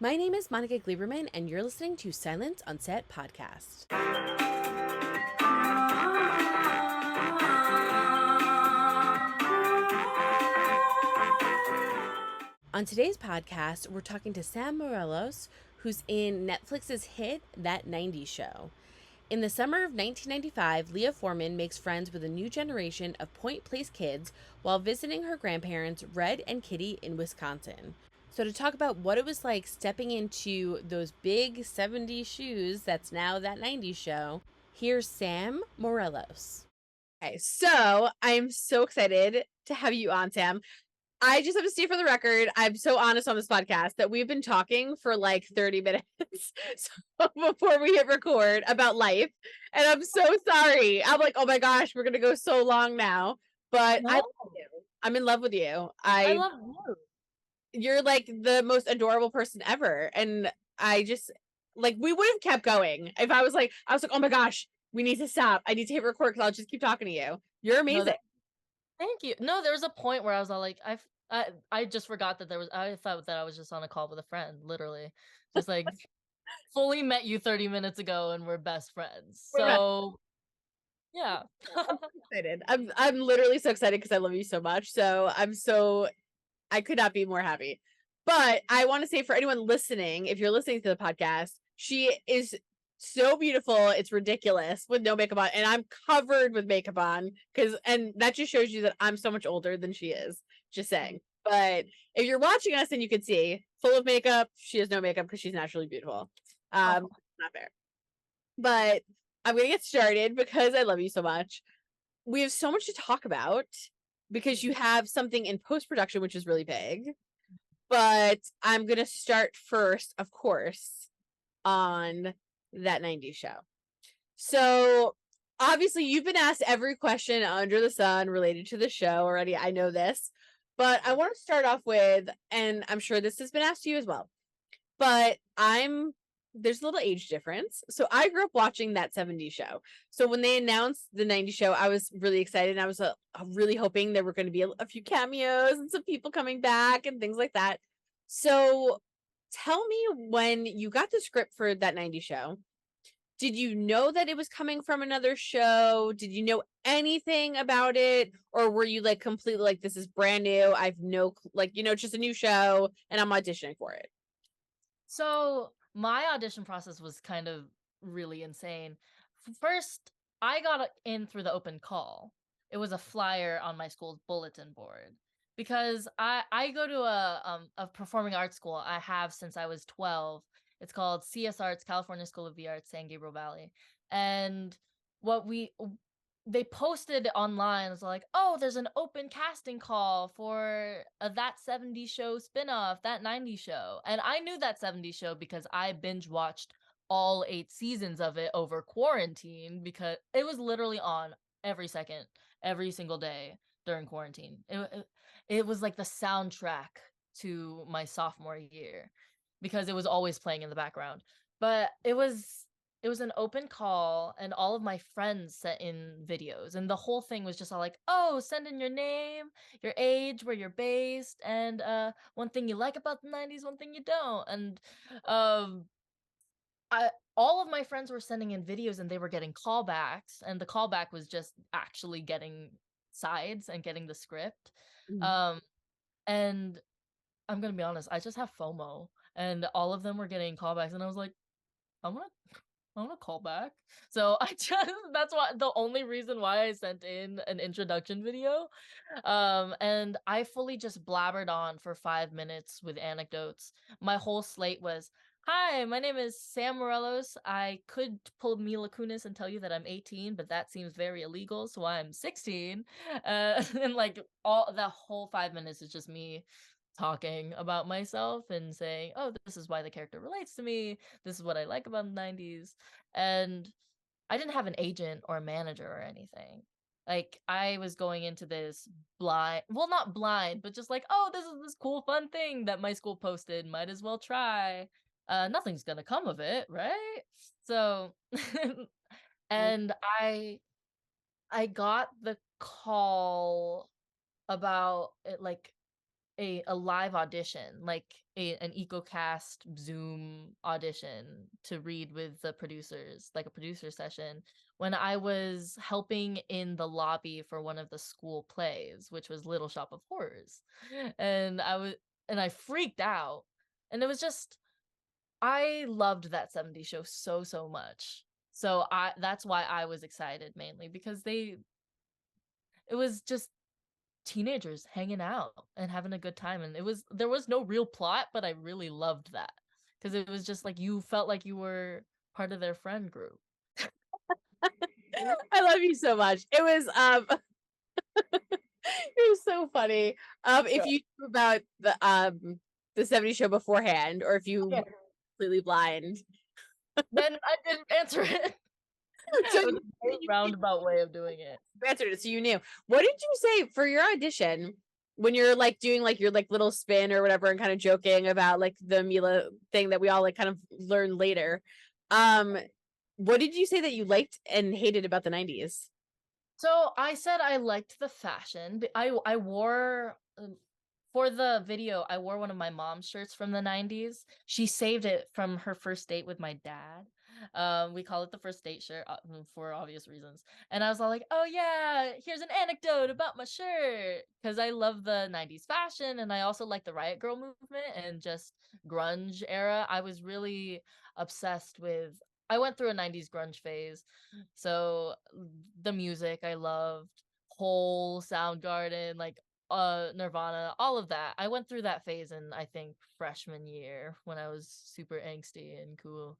My name is Monica Gleberman, and you're listening to Silence on Set podcast. On today's podcast, we're talking to Sam Morelos, who's in Netflix's hit That 90s Show. In the summer of 1995, Leah Foreman makes friends with a new generation of Point Place kids while visiting her grandparents, Red and Kitty, in Wisconsin. So to talk about what it was like stepping into those big 70s shoes that's now That 90s Show, here's Sam Morelos. Okay, so I'm so excited to have you on, Sam. I just have to state for the record, I'm so honest on this podcast that we've been talking for like 30 minutes before we hit record about life. And I'm so sorry. I'm like, oh my gosh, we're going to go so long now. But I No, love you. I'm in love with you. I love you. You're like the most adorable person ever. And I just like, we would have kept going if I was like, oh my gosh, we need to stop. I need to hit record because I'll just keep talking to you. You're No, amazing. thank you. No, there was a point where I was all like, I just forgot that I thought that I was just on a call with a friend, literally, just like fully met you 30 minutes ago and we're best friends. So yeah. I'm so excited. I'm literally so excited because I love you so much. So I could not be more happy. But I want to say for anyone listening, if you're listening to the podcast, she is so beautiful. It's ridiculous with no makeup on. And I'm covered with makeup on and that just shows you that I'm so much older than she is. Just saying. But if you're watching us and you can see full of makeup, she has no makeup because she's naturally beautiful. Not fair. But I'm going to get started because I love you so much. We have so much to talk about because you have something in post-production, which is really big. But I'm going to start first, of course, on That 90s Show. So obviously you've been asked every question under the sun related to the show already. I know this, but I want to start off with, and I'm sure this has been asked to you as well, but there's a little age difference. So I grew up watching That 70s Show. So when they announced the 90s Show, I was really excited. And I was really hoping there were going to be a few cameos and some people coming back and things like that. So tell me, when you got the script for That 90s Show, did you know that it was coming from another show? Did you know anything about it? Or were you like completely like, this is brand new, I've no, like, it's just a new show and I'm auditioning for it? So my audition process was kind of really insane. First, I got in through the open call. It was a flyer on my school's bulletin board because I go to a performing arts school I have since I was 12. It's called CS Arts, California School of the Arts, San Gabriel Valley. And what we they posted online. It's like, oh, there's an open casting call for a That 70s Show spinoff, That 90s Show. And I knew That 70s Show because I binge watched all 8 seasons of it over quarantine because it was literally on every second, every single day during quarantine. It was like the soundtrack to my sophomore year because it was always playing in the background. But it was an open call and all of my friends sent in videos and the whole thing was just all like, oh, send in your name, your age, where you're based, and one thing you like about the 90s, one thing you don't. And um I all of my friends were sending in videos and they were getting callbacks, and the callback was just actually getting sides and getting the script. Mhm. um and I'm gonna be honest, I just have FOMO, and all of them were getting callbacks and I was like, I want to I want to call back. So I just that's why the only reason why I sent in an introduction video. And I fully just blabbered on for 5 minutes with anecdotes. My whole slate was, hi, my name is Sam Morelos. I could pull Mila Kunis and tell you that I'm 18, but that seems very illegal, so I'm 16. And like all the whole 5 minutes is just me talking about myself and saying, oh, this is why the character relates to me. This is what I like about the 90s. And I didn't have an agent or a manager or anything. Like, I was going into this blind, well, not blind, but just like, oh, this is this cool, fun thing that my school posted. Might as well try. Nothing's gonna come of it, right? So, and I got the call about it like a live audition, like an EcoCast Zoom audition to read with the producers, like a producer session, when I was helping in the lobby for one of the school plays, which was Little Shop of Horrors. And I freaked out. And it was just, I loved that 70s show so, so much. So that's why I was excited mainly, because it was just teenagers hanging out and having a good time, and there was no real plot, but I really loved that because it was just like you felt like you were part of their friend group. I love you so much. It was it was so funny. If you knew about the 70s show beforehand, or if you Yeah. were completely blind. Then I didn't answer it. So It was a very roundabout way of doing it. you answered it, so you knew. What did you say for your audition when you're like doing like your like little spin or whatever and kind of joking about like the Mila thing that we all like kind of learned later? What did you say that you liked and hated about the 90s? So I said I liked the fashion. I wore for the video, I wore one of my mom's shirts from the 90s. She saved it from her first date with my dad. We call it the first date shirt for obvious reasons. And I was all like, "Oh yeah, here's an anecdote about my shirt," because I love the 90s fashion, and I also like the Riot Girl movement and just grunge era. I was really obsessed with. I went through a 90s grunge phase. So the music I loved, Hole, Soundgarden, like Nirvana, all of that. I went through that phase in I think freshman year when I was super angsty and cool.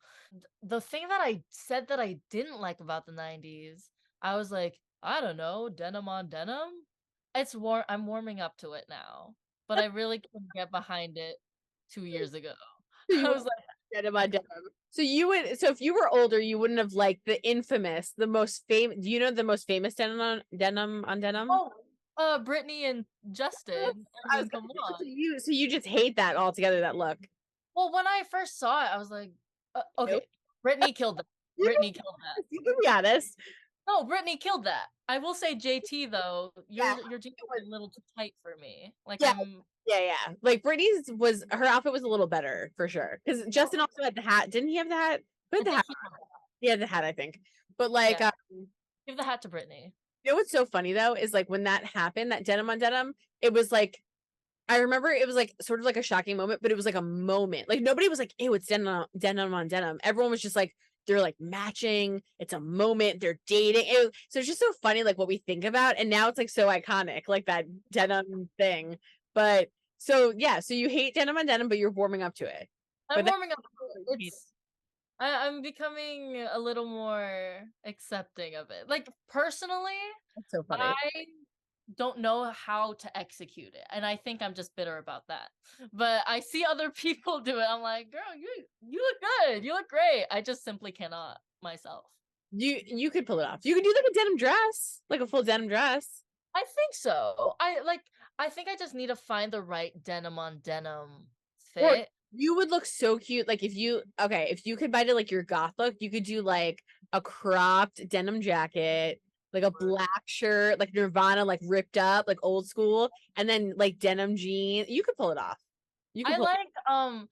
The thing that I said that I didn't like about the 90s, I was like, I don't know, denim on denim. I'm warming up to it now, but I really couldn't get behind it 2 years ago. So I you was like, denim on denim. So you would, so if you were older, you wouldn't have liked the infamous, the most famous. Do you know the most famous denim on denim? oh, Brittany and Justin. I I was mean, gonna come say, on. so you just hate that altogether, that look. Well, when I first saw it, I was like, Nope. okay, Brittany killed that. You Brittany killed that. you can be honest. No, Brittany killed that. I will say, JT though, Yeah, your jeans it are was. a little too tight for me. Like Yeah, I'm. yeah. Like Britney's was, her outfit was a little better for sure. Because Justin also had the hat. Didn't he have the hat? Who I had the think hat? he had that. He had the hat, I think. But like, Yeah, give the hat to Brittany. you know what's so funny though is like when that happened, that denim on denim, it was like, I remember it was like sort of like a shocking moment, but it was like a moment. Like nobody was like, "Ew, it's denim on denim." Everyone was just like, they're like matching. It's a moment. They're dating. So it's just so funny, like what we think about, and now it's like so iconic, like that denim thing. But so yeah, so you hate denim on denim, but you're warming up to it. I'm But warming up. I'm becoming a little more accepting of it. Like personally, that's so I funny. don't know how to execute it, and I think I'm just bitter about that. But I see other people do it. I'm like, girl, you look good. You look great. I just simply cannot myself. You could pull it off. You could do like a denim dress, like a full denim dress. I think so. I think I just need to find the right denim on denim Or fit. you would look so cute. Like if you, okay, if you could buy to like your goth look, you could do like a cropped denim jacket, like a black shirt, like Nirvana, like ripped up, like old school, and then like denim jeans. You could pull it off. You could I pull. like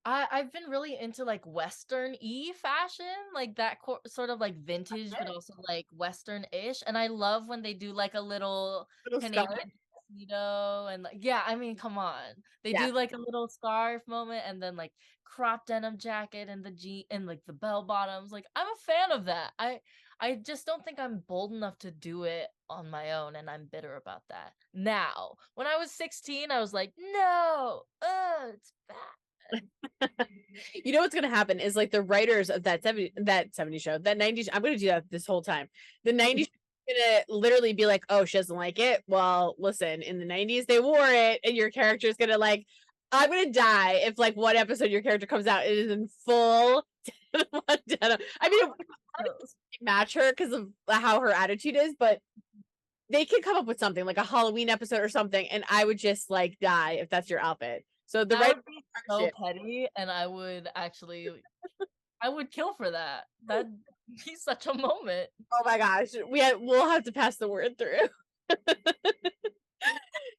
I've been really into like Western y fashion, like that sort of like vintage, but also like Western ish. And I love when they do like a little Little scarf. Canadian tuxedo and like, yeah, I mean, come on, they Yeah. do like a little scarf moment and then like crop denim jacket and the jean and like the bell bottoms. Like, I'm a fan of that. I just don't think I'm bold enough to do it on my own, and I'm bitter about that. Now, when I was 16, I was like, no, it's bad. You know what's gonna happen is like the writers of that 70 show, that 90s, I'm gonna do that this whole time. The 90s gonna literally be like, oh, she doesn't like it. Well, listen, in the 90s they wore it, and your character is gonna like, I'm gonna die if like one episode your character comes out, it is in full denim. I mean, it would match her because of how her attitude is, but they could come up with something like a Halloween episode or something, and I would just like die if that's your outfit. So the That right would be so petty, and I would kill for that. That'd be such a moment. oh my gosh, we'll have to pass the word through.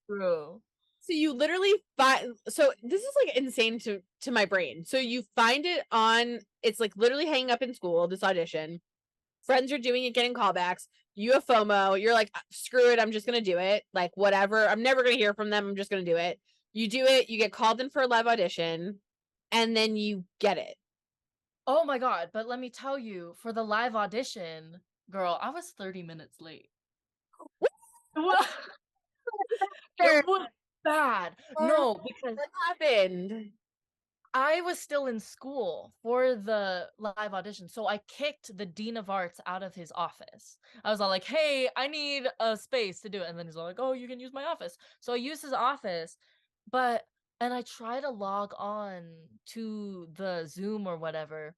True. So you literally find, so this is like insane to my brain. So you find it on, it's like literally hanging up in school, this audition. Friends are doing it, getting callbacks. You have FOMO. You're like, screw it, I'm just gonna do it. Like, whatever. I'm never gonna hear from them. I'm just gonna do it. You do it, you get called in for a live audition, and then you get it. Oh my God. But let me tell you, for the live audition, girl, I was 30 minutes late. It was bad. No, because What happened? I was still in school for the live audition. So I kicked the Dean of Arts out of his office. I was all like, hey, I need a space to do it. And then he's all like, oh, you can use my office. So I used his office, and I try to log on to the Zoom or whatever,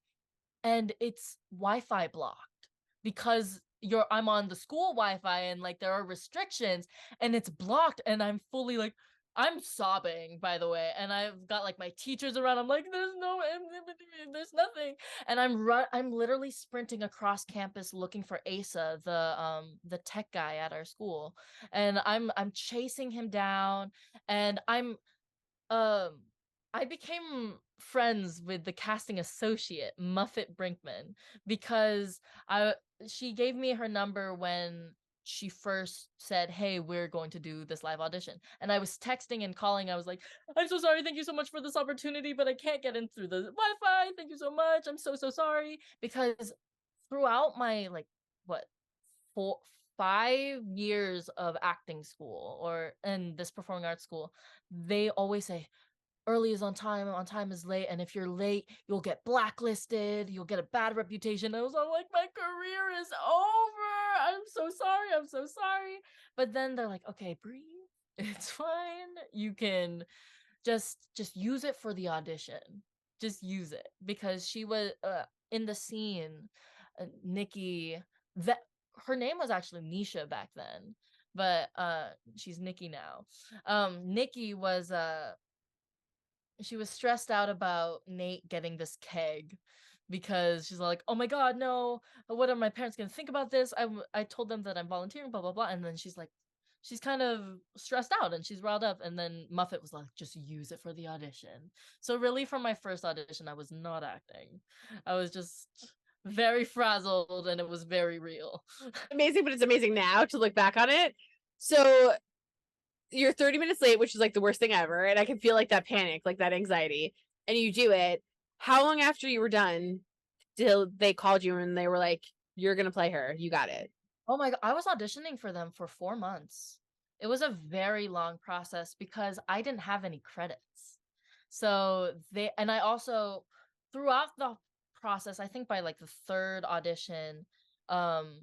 and it's Wi-Fi blocked because I'm on the school Wi-Fi and like there are restrictions and it's blocked and I'm fully like I'm sobbing, by the way, and I've got like my teachers around. I'm like, there's nothing, and I'm literally sprinting across campus looking for Asa, the tech guy at our school, and I'm chasing him down, and um, I became friends with the casting associate, Muffet Brinkman, because she gave me her number when she first said, "Hey, we're going to do this live audition." And I was texting and calling. I was like, "I'm so sorry. Thank you so much for this opportunity, but I can't get in through the Wi-Fi. Thank you so much. I'm so sorry." Because throughout my like what 5 years of acting school or in this performing arts school, they always say early is on time is late, and if you're late, you'll get blacklisted, you'll get a bad reputation. I was all like, my career is over. I'm so sorry. But then they're like, okay, breathe. It's fine. You can just use it for the audition. Just use it because she was in the scene. Nikki, that her name was actually Nisha back then, but she's Nikki now. Nikki was she was stressed out about Nate getting this keg because she's like, "Oh my God, no! What are my parents gonna think about this? I told them that I'm volunteering, blah blah blah." And then she's like, she's kind of stressed out and she's riled up. And then Muffet was like, "Just use it for the audition." So really, for my first audition, I was not acting. I was just very frazzled, and it was very real. Amazing, but it's amazing now to look back on it. So you're 30 minutes late, which is like the worst thing ever. And I can feel like that panic, like that anxiety. And you do it. How long after you were done till they called you and they were like, you're going to play her? You got it. Oh my God, I was auditioning for them for 4 months. It was a very long process because I didn't have any credits. So and I also, throughout the process, I think by like the third audition, um,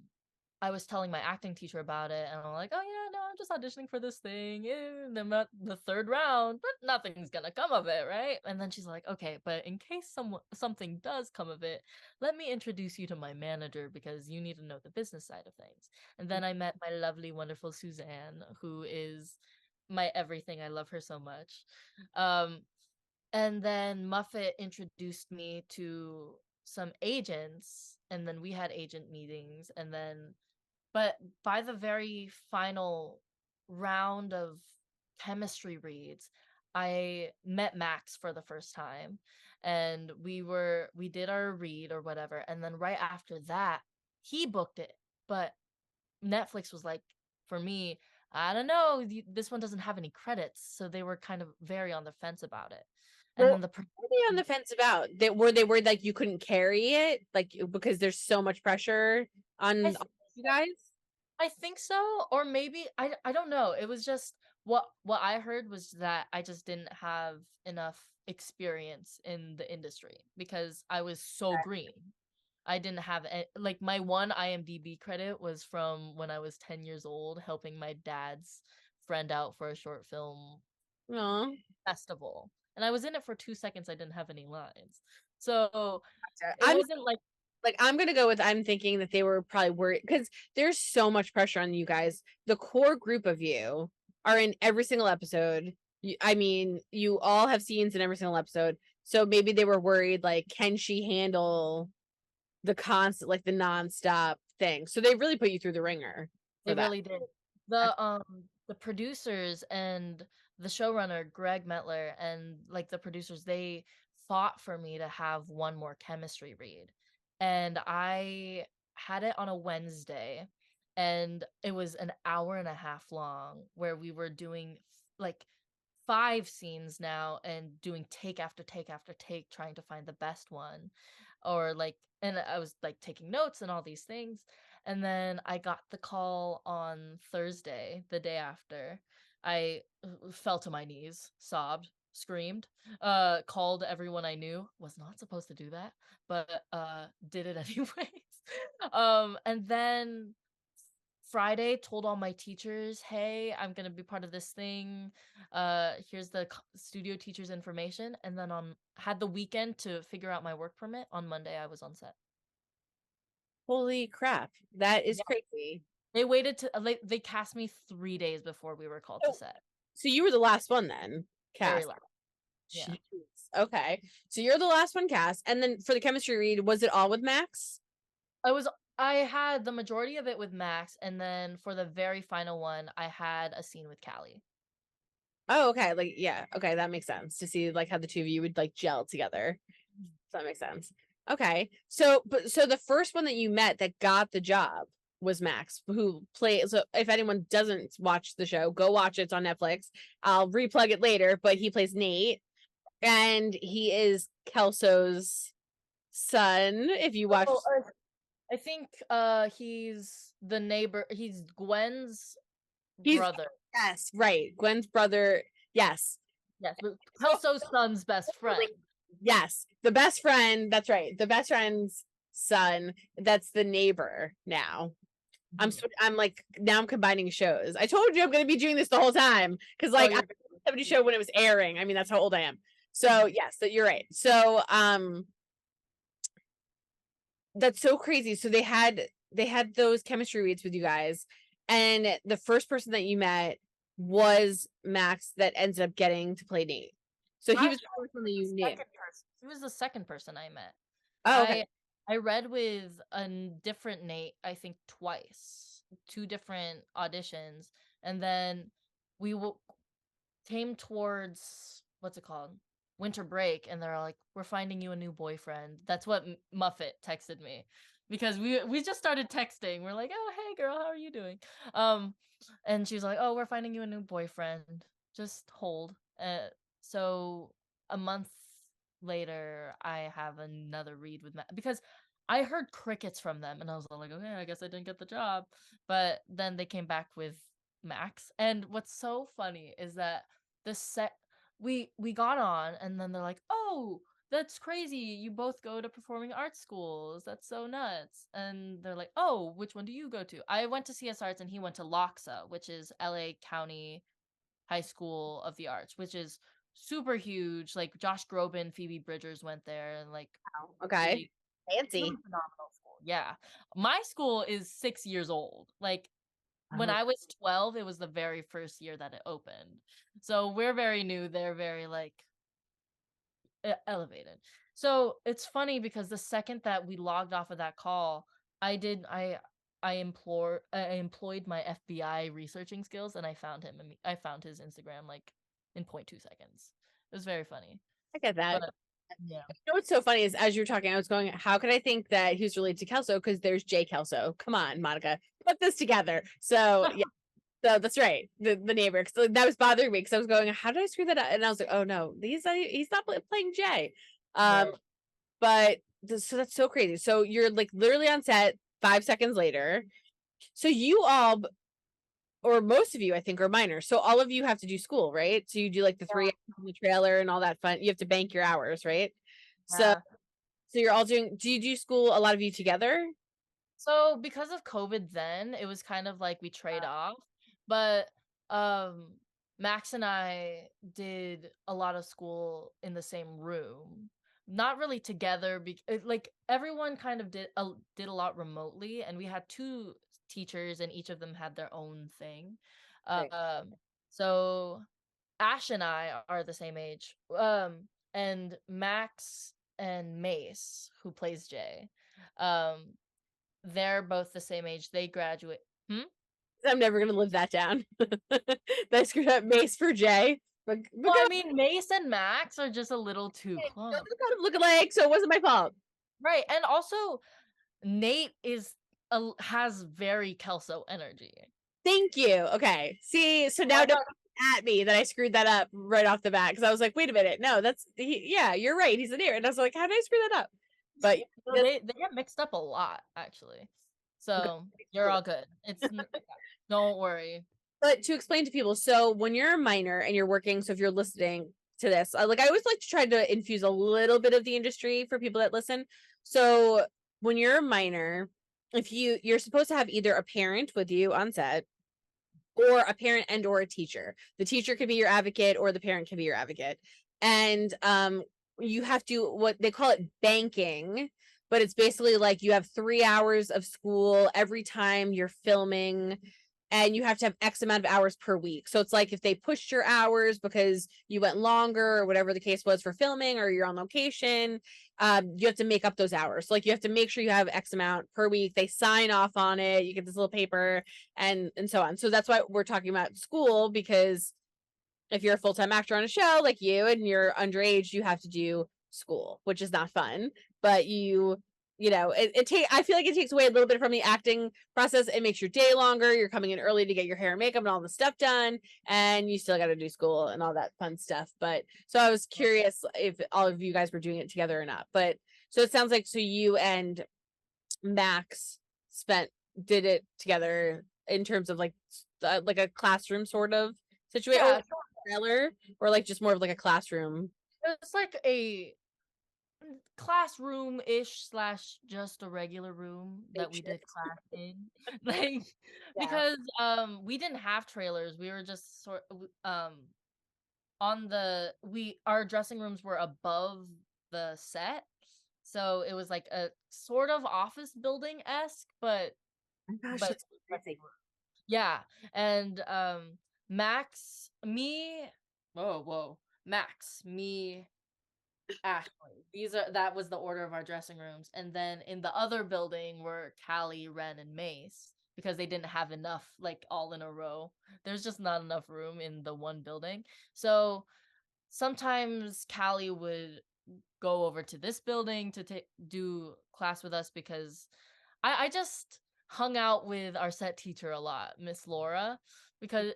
I was telling my acting teacher about it, and I'm like, "Oh yeah, no, I'm just auditioning for this thing. And I'm at the third round, but nothing's gonna come of it, right?" And then she's like, "Okay, but in case something does come of it, let me introduce you to my manager because you need to know the business side of things." And then I met my lovely, wonderful Suzanne, who is my everything. I love her so much. Um, and then Muffet introduced me to some agents, and then we had agent meetings, and then but by the very final round of chemistry reads, I met Max for the first time, and we did our read or whatever, and then right after that, he booked it. But Netflix was like, for me, I don't know, this one doesn't have any credits, so they were kind of very on the fence about it. And Well, then the what are they on the fence about? They worried like you couldn't carry it, like because there's so much pressure I on think you guys? I think so, or maybe I don't know. It was just what I heard was that I just didn't have enough experience in the industry because I was so green. I didn't have like my one IMDb credit was from when I was 10 years old helping my dad's friend out for a short film No. festival. And I was in it for 2 seconds. I didn't have any lines. So it I'm wasn't like I'm gonna go with I'm thinking that they were probably worried because there's so much pressure on you guys. The core group of you are in every single episode. I mean, you all have scenes in every single episode. So maybe they were worried, like, can she handle the constant, like the nonstop thing? So they really put you through the ringer for They that. really did. The producers and the showrunner, Greg Metler, and like the producers, they fought for me to have one more chemistry read. And I had it on a Wednesday, and it was an hour and a half long where we were doing like 5 scenes now and doing take after take after take, trying to find the best one. Or like, and I was like taking notes and all these things. And then I got the call on Thursday, the day after. I fell to my knees, sobbed, screamed, called everyone I knew. Was not supposed to do that, but did it anyways. And then Friday told all my teachers, "Hey, I'm going to be part of this thing. Here's the studio teacher's information." And then on had the weekend to figure out my work permit. On Monday I was on set. Holy crap. That is Yeah. crazy. They waited to they cast me 3 days before we were called to So, set. so you were the last one then, Very cast. loud. Yeah. Jeez. Okay. So you're the last one cast. And then for the chemistry read, was it all with Max? I had the majority of it with Max, and then for the very final one, I had a scene with Callie. Oh, okay. Like, yeah. Okay, that makes sense. To see like how the two of you would like gel together. So that makes sense. Okay. So the first one that you met that got the job was Max, who played. So if anyone doesn't watch the show, go watch it. It's on Netflix. I'll replug it later, but he plays Nate, and he is Kelso's son. If you watch, Oh, I think he's the neighbor. He's Gwen's he's brother. yes, right. Gwen's brother. Yes. Yes, but Kelso's son's best friend. Yes, the best friend. That's right. The best friend's son. That's the neighbor now. I'm like now I'm combining shows. I told you I'm going to be doing this the whole time because like I you're 70 show when it was airing. I mean that's how old I am. So yes, so you're right. So that's so crazy. So they had those chemistry reads with you guys, and the first person that you met was Max that ends up getting to play Nate. So he was the first one that you knew. He was the second person I met. Oh, okay. I read with a different Nate, I think twice, 2 different auditions, and then we came towards what's it called? Winter break, and they're like, "We're finding you a new boyfriend." That's what Muffet texted me because we just started texting. We're like, "Oh, hey girl, how are you doing?" Um, and she's like, "Oh, we're finding you a new boyfriend. Just hold." So a month later, I have another read with Matt because I heard crickets from them, and I was like, "Okay, I guess I didn't get the job." But then they came back with Max, and what's so funny is that the set we got on, and then they're like, "Oh, that's crazy. You both go to performing arts schools. That's so nuts." And they're like, "Oh, which one do you go to?" I went to CS Arts and he went to LACHSA, which is LA County High School of the Arts, which is super huge. Like Josh Groban, Phoebe Bridgers went there, and like Okay. really Fancy. really phenomenal school. Yeah. My school is 6 years old. Like when Oh, I was 12, it was the very first year that it opened. So we're very new. They're very like elevated. So it's funny because the second that we logged off of that call, I did I employed my FBI researching skills, and I found him. I found his Instagram like in 0.2 seconds. It was very funny. I get that. But yeah. You know what's so funny is as you were talking, I was going, how could I think that he was related to Kelso? Because there's Jay Kelso. Come on, Monica, put this together. So yeah, so that's right. The neighbor. So that was bothering me because I was going, how did I screw that up? And I was like, oh no, he's not playing Jay. Right. But so that's so crazy. So you're like literally on set 5 seconds later. So you all, or most of you, I think, are minors. So all of you have to do school, right? So you do like the 3 hours in the trailer and all that fun. You have to bank your hours, right? So Yeah. you're all doing. Do you do school? A lot of you together? So because of COVID then, it was kind of like we trade off. But um Max and I did a lot of school in the same room. Not really together like everyone kind of did a lot remotely, and we had 2 teachers and each of them had their own thing. Right. So Ash and I are the same age. And Max and Mace, who plays Jay, um they're both the same age. They graduate. Hmm? I'm never gonna live that down. That's screwed up. Mace for Jay. Well, I mean, Mace and Max are just a little too close. kind of look alike, so it wasn't my fault. Right, and also Nate has very Kelso energy. Thank you. Okay. See, so now don't at me that I screwed that up right off the bat because I was like, wait a minute, no, yeah, you're right. He's an ear, and I was like, how did I screw that up? But they get mixed up a lot actually. So you're all good. It's don't worry. But to explain to people, so when you're a minor and you're working, so if you're listening to this, I always like to try to infuse a little bit of the industry for people that listen. So when you're a minor, if you're supposed to have either a parent with you on set or a parent and or a teacher. The teacher could be your advocate or the parent can be your advocate. And you have to, what they call it, banking, but it's basically like you have 3 hours of school every time you're filming, and you have to have X amount of hours per week. So it's like if they pushed your hours because you went longer or whatever the case was for filming, or you're on location, you have to make up those hours. So like you have to make sure you have X amount per week. They sign off on it. You get this little paper and so on. So that's why we're talking about school, because if you're a full-time actor on a show like you and you're underage, you have to do school, which is not fun, but I feel like it takes away a little bit from the acting process. It makes your day longer. You're coming in early to get your hair and makeup and all the stuff done, and you still got to do school and all that fun stuff. But so I was curious if all of you guys were doing it together or not. But so it sounds like you and Max did it together in terms of like a classroom sort of situation, or like just more of like a classroom. It's like a classroom-ish / just a regular room that we did class in. Like, because we didn't have trailers. We were just our dressing rooms were above the set. So it was like a sort of office building-esque, but Oh gosh, that's crazy. Yeah. And Max, me, Max, me, Ashley. That was the order of our dressing rooms. And then in the other building were Callie, Ren, and Mace, because they didn't have enough, like, all in a row. There's just not enough room in the one building. So sometimes Callie would go over to this building to do class with us, because I just hung out with our set teacher a lot, Miss Laura, because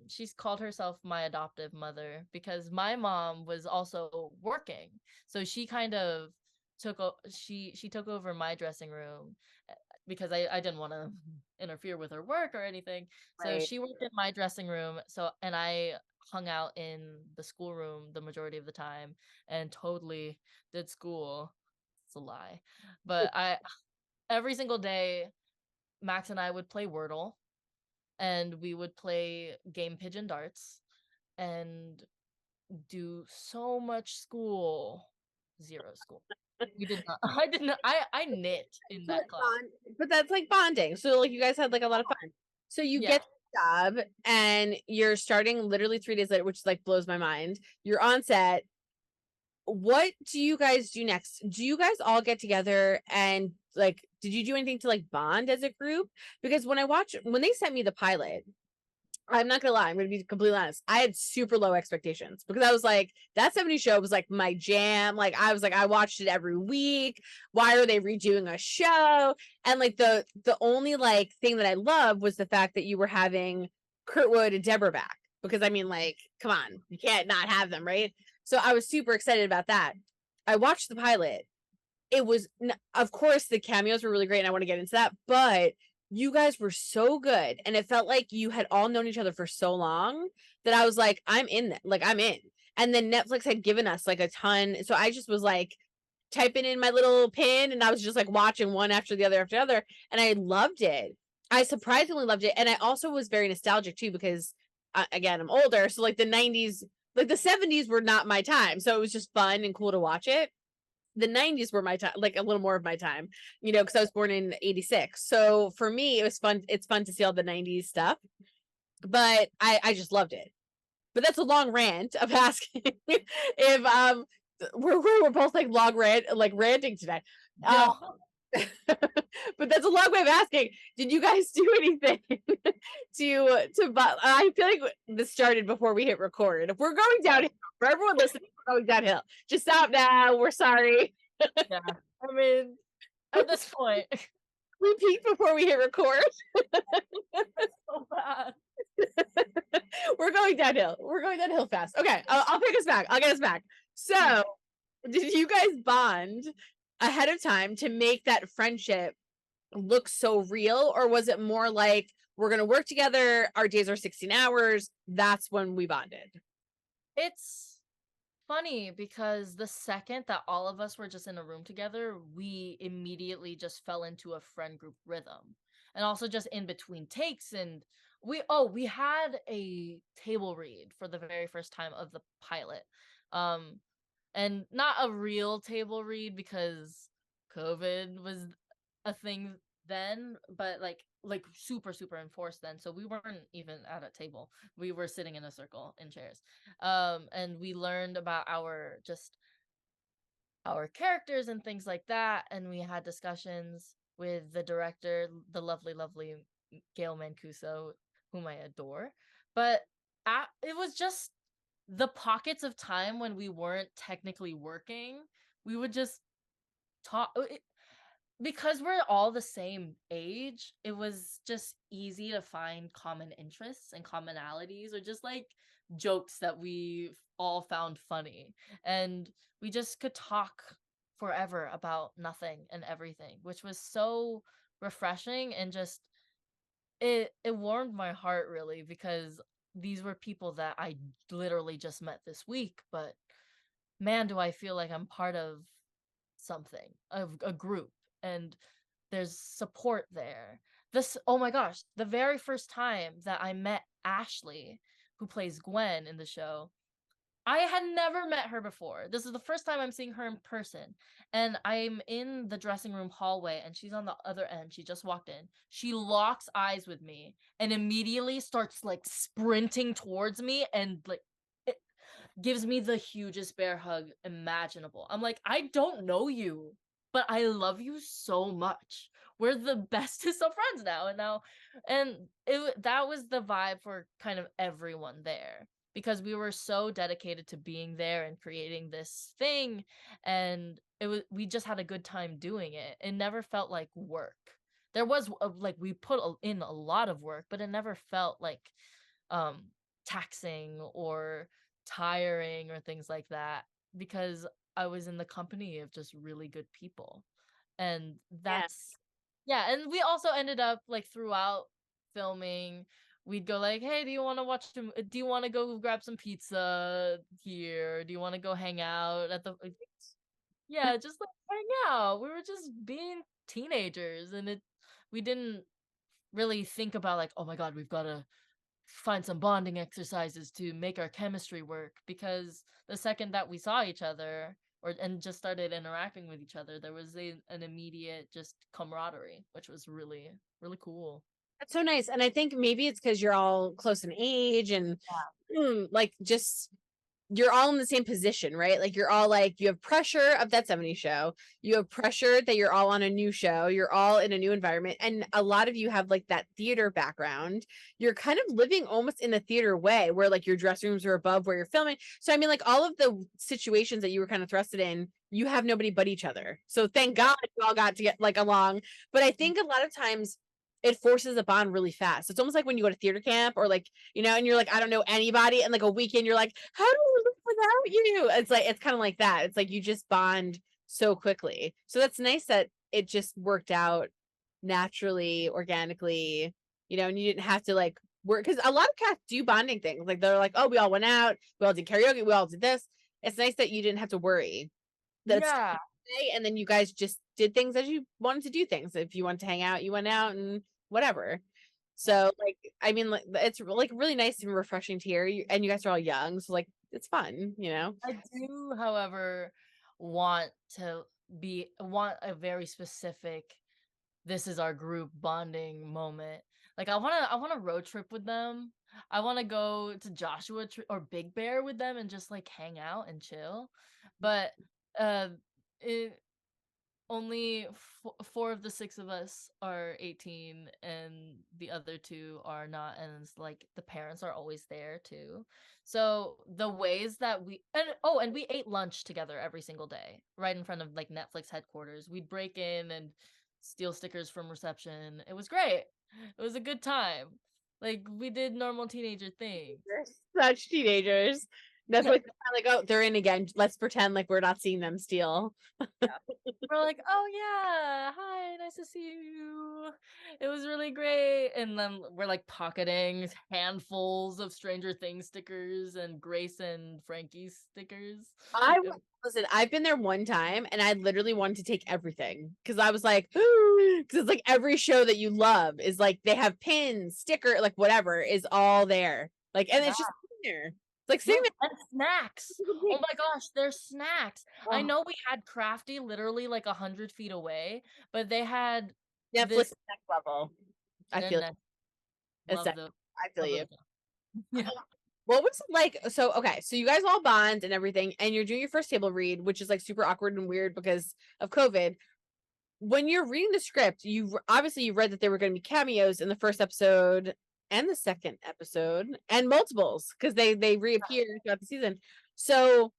she's called herself my adoptive mother, because my mom was also working, so she kind of took over my dressing room, because I didn't want to interfere with her work or anything. So she worked in my dressing room, and I hung out in the schoolroom the majority of the time and totally did school. It's a lie. But every single day, Max and I would play Wordle, and we would play game Pigeon Darts and do so much school. Zero school. We did not. I did not. I knit in that class. But that's like bonding. So like you guys had like a lot of fun. So you get the job and you're starting literally 3 days later, which like blows my mind. You're on set. What do you guys do next? Do you guys all get together and like, did you do anything to like bond as a group? Because when they sent me the pilot, I'm not gonna lie, I'm gonna be completely honest, I had super low expectations, because I was like, that 70s show was like my jam. Like I was like, I watched it every week. Why are they redoing a show? And like the only like thing that I loved was the fact that you were having Kurtwood and Deborah back, because I mean, like, come on, you can't not have them, right? So I was super excited about that. I watched the pilot. It was, of course, the cameos were really great, and I want to get into that, but you guys were so good, and it felt like you had all known each other for so long that I was like, I'm in that. Like, I'm in. And then Netflix had given us like a ton, so I just was like typing in my little pin, and I was just like watching one after the other, and I loved it. I surprisingly loved it, and I also was very nostalgic too, because again, I'm older, so like the 90s, like the 70s were not my time, so it was just fun and cool to watch it. The 90s were my time, like a little more of my time, because I was born in 86. So for me, it was fun. It's fun to see all the 90s stuff, but I just loved it. But that's a long rant of asking if we're both like ranting today. But that's a long way of asking. Did you guys do anything I feel like this started before we hit record. If we're going downhill, for everyone listening, we're going downhill. Just stop now. We're sorry. Yeah. I mean, at this point, We peaked before we hit record. so bad. We're going downhill. We're going downhill fast. Okay, I'll pick us back. I'll get us back. So, did you guys bond ahead of time to make that friendship look so real, or was it more like we're gonna work together, our days are 16 hours, that's when we bonded? It's funny because the second that all of us were just in a room together, we immediately just fell into a friend group rhythm. And also just in between takes, and we had a table read for the very first time of the pilot. Um and not a real table read because COVID was a thing then, but like super super enforced then. So we weren't even at a table. We were sitting in a circle in chairs. And we learned about our characters and things like that, and we had discussions with the director, the lovely Gail Mancuso, whom I adore. But it was just the pockets of time when we weren't technically working. We would just talk because we're all the same age. It was just easy to find common interests and commonalities, or just like jokes that we all found funny, and we just could talk forever about nothing and everything, which was so refreshing. And just it warmed my heart really, because these were people that I literally just met this week, but man, do I feel like I'm part of something, of a group, and there's support there. This, oh my gosh, the very first time that I met Ashley, who plays Gwen in the show, I had never met her before. This is the first time I'm seeing her in person. And I'm in the dressing room hallway and she's on the other end. She just walked in. She locks eyes with me and immediately starts like sprinting towards me, and like it gives me the hugest bear hug imaginable. I'm like, I don't know you, but I love you so much. We're the bestest of friends now. And that was the vibe for kind of everyone there, because we were so dedicated to being there and creating this thing, and we just had a good time doing it. It never felt like work. There was like we put in a lot of work, but it never felt like um taxing or tiring or things like that, because I was in the company of just really good people. And Yeah. that's yeah, and we also ended up like throughout filming, we'd go like, "Hey, do you want to do you want to go grab some pizza here? Do you want to go hang out at the yeah, just like hang out." We were just being teenagers, and we didn't really think about like, "Oh my god, we've got to find some bonding exercises to make our chemistry work," because the second that we saw each other and just started interacting with each other, there was an immediate just camaraderie, which was really really cool. That's so nice. And I think maybe it's because you're all close in age and like just you're all in the same position, right? Like you're all like you have pressure of that 70s show. You have pressure that you're all on a new show. You're all in a new environment. And a lot of you have like that theater background. You're kind of living almost in a theater way where like your dressing rooms are above where you're filming. So I mean, like all of the situations that you were kind of thrusted in, you have nobody but each other. So thank God you all got to get like along. But I think a lot of times it forces a bond really fast. It's almost like when you go to theater camp or like, and you're like, I don't know anybody. And like a weekend, you're like, how do we live without you? It's like, it's kind of like that. It's like you just bond so quickly. So that's nice that it just worked out naturally, organically, and you didn't have to like work. Because a lot of cats do bonding things. Like they're like, oh, we all went out, we all did karaoke, we all did this. It's nice that you didn't have to worry. That's Yeah. and then you guys just did things as you wanted to do things. If you wanted to hang out, you went out and whatever. So like, I mean, like it's like really nice and refreshing to hear. And you guys are all young, so like it's fun. I do, however, want want a very specific this is our group bonding moment. Like I want to road trip with them. I want to go to or Big Bear with them and just like hang out and chill. But uh it, only 4 of the 6 of us are 18, and the other 2 are not, and it's like the parents are always there too. So the ways that and we ate lunch together every single day right in front of like Netflix headquarters. We'd break in and steal stickers from reception. It was great. It was a good time. Like we did normal teenager things. They're such teenagers. That's like, oh, they're in again. Let's pretend like we're not seeing them steal. We're like, "Oh, yeah. Hi, nice to see you. It was really great." And then we're, like, pocketing handfuls of Stranger Things stickers and Grace and Frankie stickers. I It listen, I've been there one time and I literally wanted to take everything because I was like, because it's like every show that you love is like they have pins, sticker, like whatever is all there. Like, and Yeah. it's just sitting there. It's like Yeah, sitting and snacks. Oh my gosh, there's snacks. I there. know we had Crafty literally, like, 100 feet away, but they had Netflix this next level. I feel and it's love the I feel love you. those. Yeah. What was it like? So okay, so you guys all bond and everything, and you're doing your first table read, which is like super awkward and weird because of COVID. When you're reading the script, you obviously you read that there were going to be cameos in the first episode and the second episode and multiples because they reappear throughout the season. So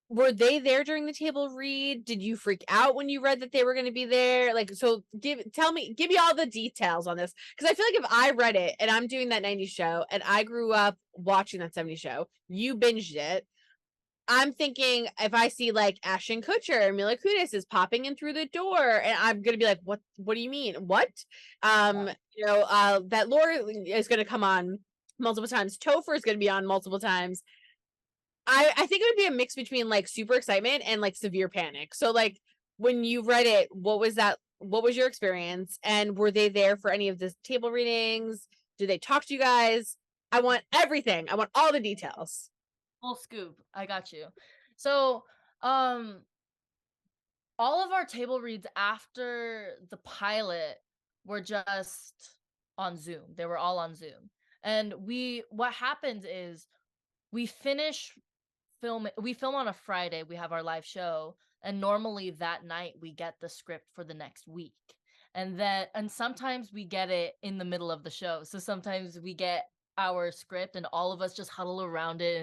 were they there during the table read? Did you freak out when you read that they were going to be there? Like, so give me all the details on this because I feel like if I read it and I'm doing that 90s show and I grew up watching that 70s show, you binged it. I'm thinking if I see like Ashton Kutcher and Mila Kunis is popping in through the door, and I'm gonna be like, "What? What do you mean? What?" That Laura is gonna come on multiple times. Topher is gonna be on multiple times. I think it would be a mix between like super excitement and like severe panic. So like when you read it, what was that? What was your experience? And were they there for any of the table readings? Did they talk to you guys? I want everything. I want all the details. Full scoop. I got you. So, um, all of our table reads after the pilot were just on Zoom. They were all on Zoom. And what happens is we finish we film on a Friday, we have our live show, and normally that night we get the script for the next week. And sometimes we get it in the middle of the show. So sometimes we get our script and all of us just huddle around it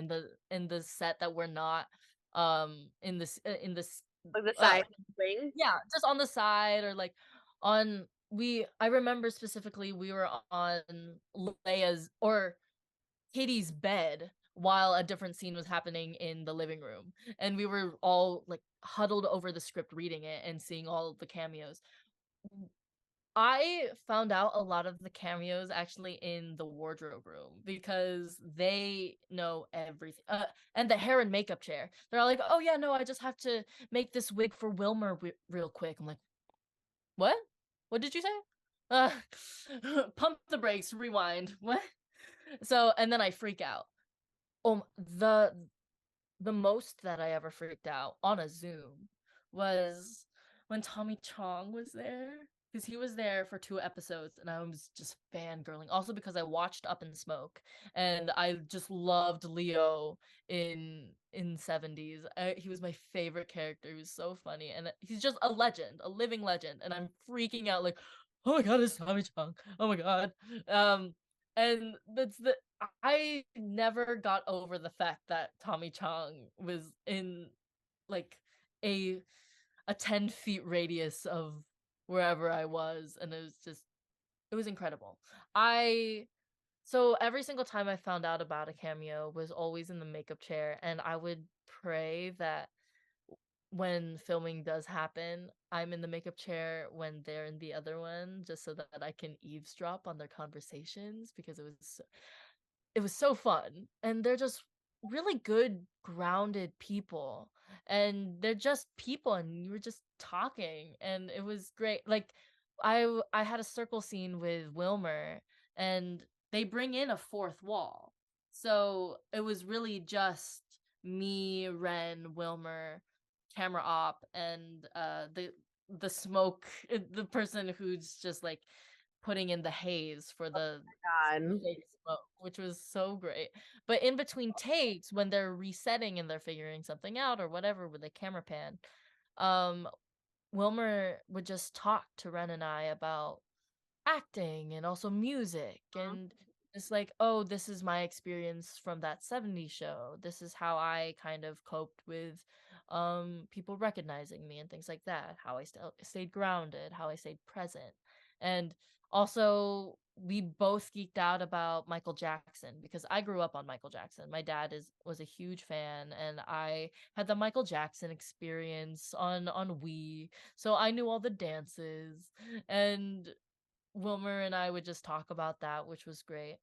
in the set that we're not in this Like the uh side wing. yeah, just on the side or like on we I remember specifically we were on Leia's or Katie's bed while a different scene was happening in the living room. And we were all like huddled over the script reading it and seeing all the cameos. I found out a lot of the cameos actually in the wardrobe room because they know everything. And the hair and makeup chair. They're all like, "Oh yeah, no, I just have to make this wig for Wilmer real quick." I'm like, "What? What did you say?" Uh, pump the brakes, rewind. What? So, and then I freak out. The most that I ever freaked out on a Zoom was when Tommy Chong was there, because he was there for 2 episodes, and I was just fangirling. Also because I watched Up in Smoke, and I just loved Leo in 70s. He was my favorite character. He was so funny, and he's just a legend, a living legend, and I'm freaking out like, "Oh my god, it's Tommy Chong. Oh my god." And that's the I never got over the fact that Tommy Chong was in like a 10 feet radius of wherever I was, and it was incredible. I so every single time I found out about a cameo was always in the makeup chair, and I would pray that when filming does happen, I'm in the makeup chair when they're in the other one, just so that I can eavesdrop on their conversations because it was so fun, and they're just really good grounded people, and they're just people, and you were just talking, and it was great. Like I had a circle scene with Wilmer, and they bring in a fourth wall, so it was really just me, Ren, Wilmer, camera op, and the smoke, the person who's just like putting in the haze for the God. fake smoke, which was so great. But in between takes, when they're resetting and they're figuring something out or whatever with a camera pan, um, Wilmer would just talk to Ren and I about acting and also music, and it's like, oh, this is my experience from that 70s show. This is how I kind of coped with people recognizing me and things like that, how I stayed grounded, how I stayed present. And also we both geeked out about Michael Jackson because I grew up on Michael Jackson. My dad is was a huge fan, and I had the Michael Jackson experience on Wii, so I knew all the dances. And Wilmer and I would just talk about that, which was great.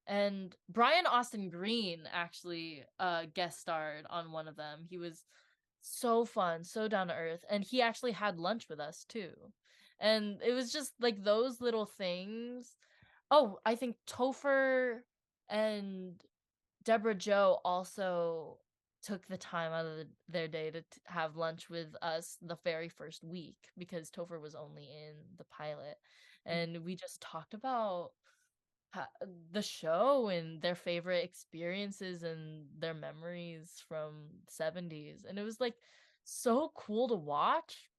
And Brian Austin Green actually guest starred on one of them. He was so fun, so down to earth, and he actually had lunch with us too. And it was just like those little things. Oh, I think Topher and Deborah Joe also took the time out of their day to have lunch with us the very first week because Topher was only in the pilot. And we just talked about the show and their favorite experiences and their memories from 70s. And it was like so cool to watch.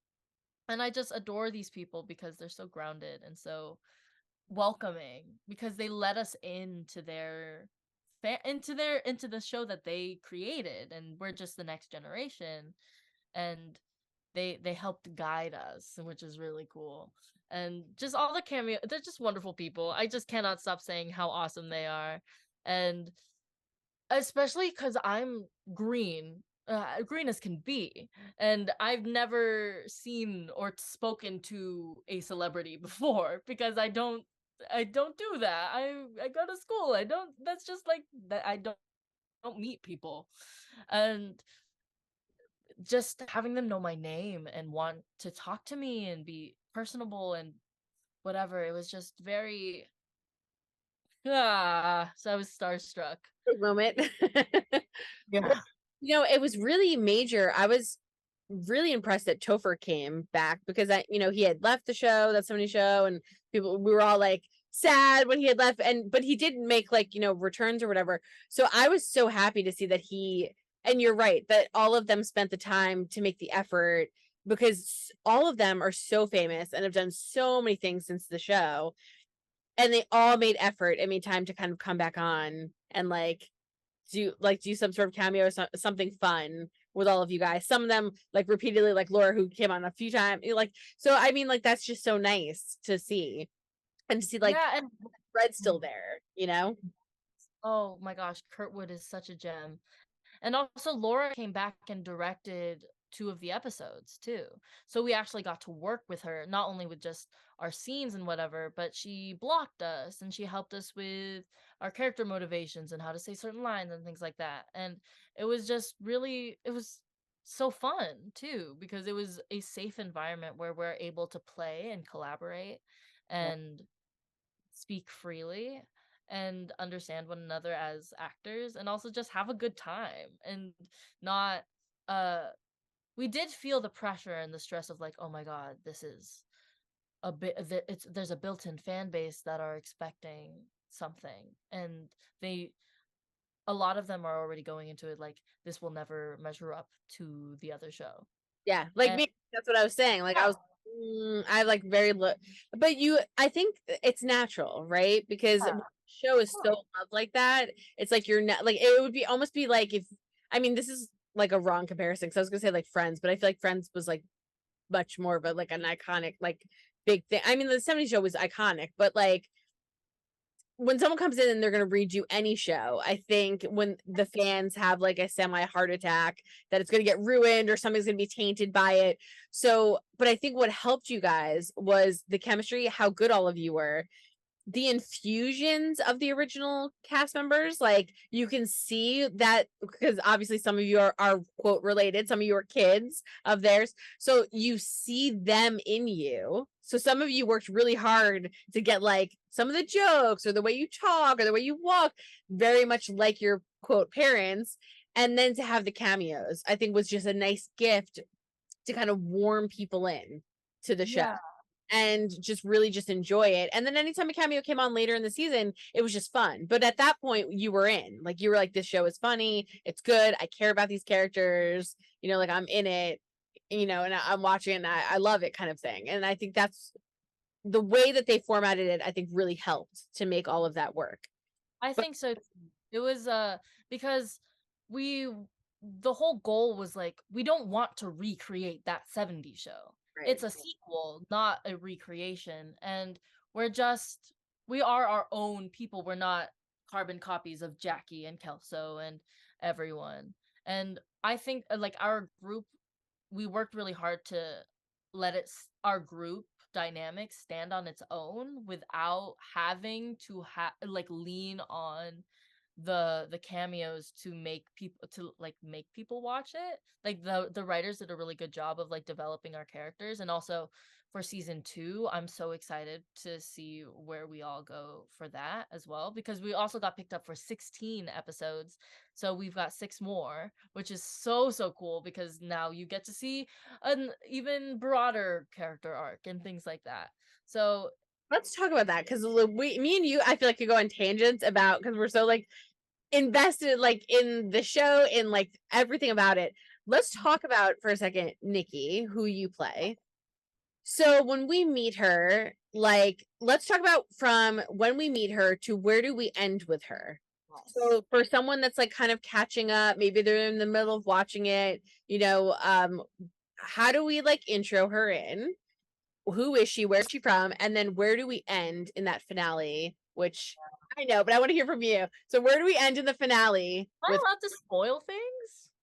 And I just adore these people because they're so grounded and so welcoming, because they let us into their into the show that they created, and we're just the next generation. And they helped guide us, which is really cool. And just all the cameo, they're just wonderful people. I just cannot stop saying how awesome they are. And especially because I'm green, green as can be, and I've never seen or spoken to a celebrity before because I don't do that. I go to school. I don't. That's just like that. I don't meet people, and just having them know my name and want to talk to me and be personable and whatever. It was just very so I was starstruck. Big moment. Well, Yeah. it was really major. I was really impressed that Topher came back because he had left the show, that 70 show, and we were all like sad when he had left, but he didn't make like, returns or whatever. So I was so happy to see that and you're right, that all of them spent the time to make the effort because all of them are so famous and have done so many things since the show, and they all made effort and made time to kind of come back on and do some sort of cameo or something fun with all of you guys. Some of them like repeatedly, like Laura, who came on a few times. So I mean, like, that's just so nice to see, and to see like Yeah, and Fred's still there. oh my gosh, Kurtwood is such a gem. And also Laura came back and directed two of the episodes too. So we actually got to work with her, not only with just our scenes and whatever, but she blocked us and she helped us with our character motivations and how to say certain lines and things like that. And it was just really, it was so fun too, because it was a safe environment where we're able to play and collaborate Yeah. and speak freely and understand one another as actors, and also just have a good time and not uh we did feel the pressure and the stress of like, oh my god, this is a bit it's there's a built-in fan base that are expecting something, and they a lot of them are already going into it like this will never measure up to the other show. Yeah, like And me. That's what I was saying. Like, I was, I like very low, but I think it's natural, right? Because yeah, when the show is so loved like that, it's like you're not like, it would be almost be like if, I mean, this is like a wrong comparison because I was gonna say like Friends, but I feel like Friends was like much more of a like an iconic like big thing. I mean, the 70s show was iconic, but like when someone comes in and they're going to read you any show, I think when the fans have like a semi heart attack, that it's going to get ruined or something's going to be tainted by it. So, but I think what helped you guys was the chemistry, how good all of you were, the infusions of the original cast members. Like, you can see that because obviously some of you are quote related, some of you are kids of theirs, so you see them in you. So some of you worked really hard to get like some of the jokes or the way you talk or the way you walk very much like your quote parents. And then to have the cameos, I think, was just a nice gift to kind of warm people in to the show yeah, and just really just enjoy it. And then anytime a cameo came on later in the season, it was just fun. But at that point, you were in. Like, you were like, this show is funny, it's good, I care about these characters, like, I'm in it. and I'm watching it and I love it kind of thing. And I think that's the way that they formatted it, I think really helped to make all of that work. I But think so too. It was because we the whole goal was like we don't want to recreate that 70s show. right. It's a sequel, not a recreation, and we're just we are our own people. We're not carbon copies of Jackie and Kelso and everyone. And I think like our group we worked really hard to let our group dynamic stand on its own without having to like lean on the cameos to make people watch it. Like the writers did a really good job of like developing our characters, and also for season 2 I'm so excited to see where we all go for that as well, because we also got picked up for 16 episodes, so we've got 6 more, which is so cool because now you get to see an even broader character arc and things like that. So Let's talk about that because me and you, I feel like could go on tangents about because we're so like invested like in the show, in like everything about it. Let's talk about for a second Nikki, who you play. So when we meet her, like let's talk about from when we meet her to where do we end with her. yes. So for someone that's like kind of catching up, maybe they're in the middle of watching it, how do we like intro her in? Who is she? Where's she from? And then where do we end in that finale? Which I know, but I want to hear from you. So where do we end in the finale Am I with? allowed to spoil things?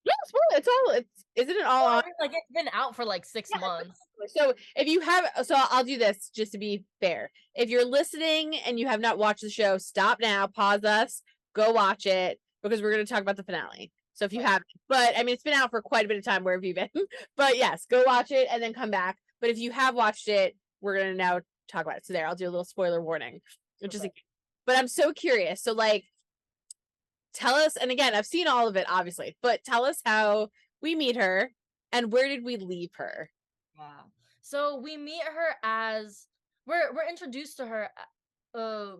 Yeah, it's all. It's isn't it all Well, on? I mean, like it's been out for like 6 months. So if you have, so I'll do this just to be fair. If you're listening and you have not watched the show, stop now, pause us, go watch it because we're going to talk about the finale. So if you Right. haven't, but I mean, it's been out for quite a bit of time. Where have you been? But yes, go watch it and then come back. But if you have watched it, we're going to now talk about it. So there, I'll do a little spoiler warning. Just, but I'm so curious. So like, tell us, and again, I've seen all of it, obviously, but tell us how we meet her and where did we leave her? Yeah. So we meet her as we're introduced to her uh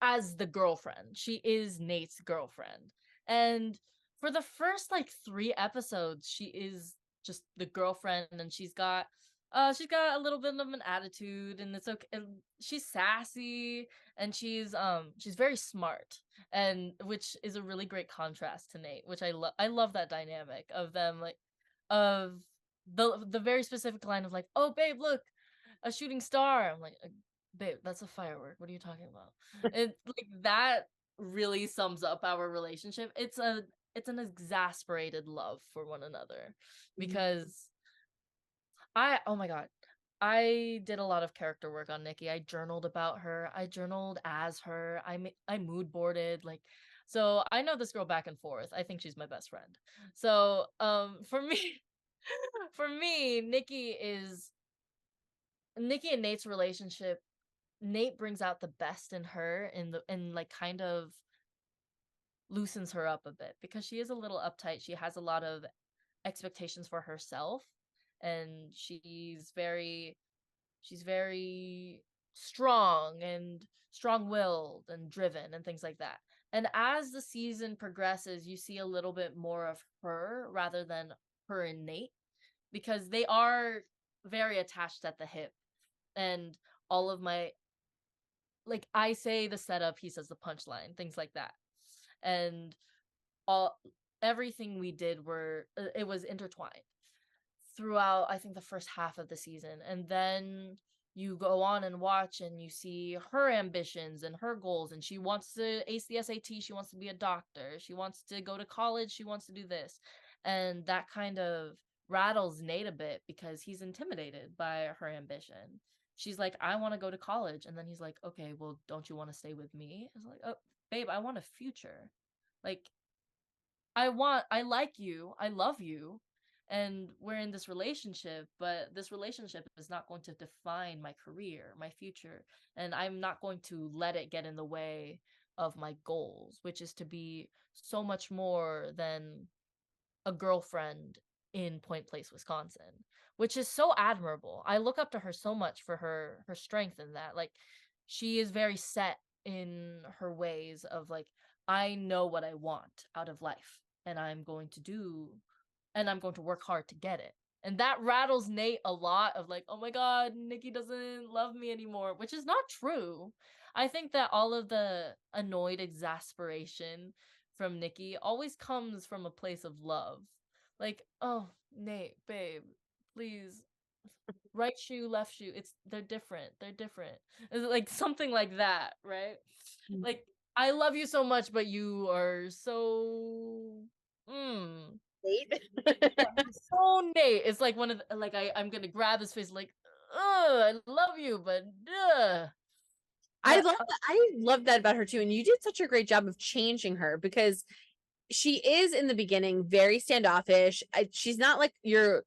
as the girlfriend. She is Nate's girlfriend. And for the first like 3 episodes, she is just the girlfriend, and she's got a little bit of an attitude, and it's okay. And she's sassy, and she's very smart, and which is a really great contrast to Nate, which I love that dynamic of them, like of the very specific line of like, "Oh babe, look, a shooting star." I'm like, babe, that's a firework. What are you talking about?" It like that really sums up our relationship. It's an exasperated love for one another, because I oh my god. I did a lot of character work on Nikki. I journaled about her. I journaled as her. I mood boarded, like, so I know this girl back and forth. I think she's my best friend. So, for me for me, Nikki and Nate's relationship. Nate brings out the best in her, and like kind of loosens her up a bit because she is a little uptight. She has a lot of expectations for herself, and she's very strong and strong-willed and driven and things like that. And as the season progresses, you see a little bit more of her rather than her and Nate, because they are very attached at the hip. And all of my like I say the setup, he says the punchline, things like that. And all everything we did it was intertwined throughout, I think, the first half of the season. And then you go on and watch and you see her ambitions and her goals, and she wants to ace the SAT, she wants to be a doctor, she wants to go to college, she wants to do this. And that kind of rattles Nate a bit because he's intimidated by her ambition. She's like, "I want to go to college." And then he's like, "Okay, well, don't you want to stay with me?" It's like, "Oh, babe, I want a future. Like, I like you, I love you, and we're in this relationship, but this relationship is not going to define my career, my future, and I'm not going to let it get in the way of my goals, which is to be so much more than a girlfriend in Point Place, Wisconsin," which is so admirable. I look up to her so much for her strength in that. Like, she is very set in her ways of like, I know what I want out of life, and I'm going to work hard to get it. And that rattles Nate a lot of like, oh my God, Nikki doesn't love me anymore, which is not true. I think that all of the annoyed exasperation from Nikki always comes from a place of love. Like, oh, Nate, babe, please, right shoe, left shoe. They're different. They're different. It's like something like that, right? Like, I love you so much, but you are so Nate. yeah, so Nate. It's like one of the, like I'm gonna grab his face like, I love you, but I but love that about her too. And you did such a great job of changing her, because she is in the beginning very standoffish. She's not like your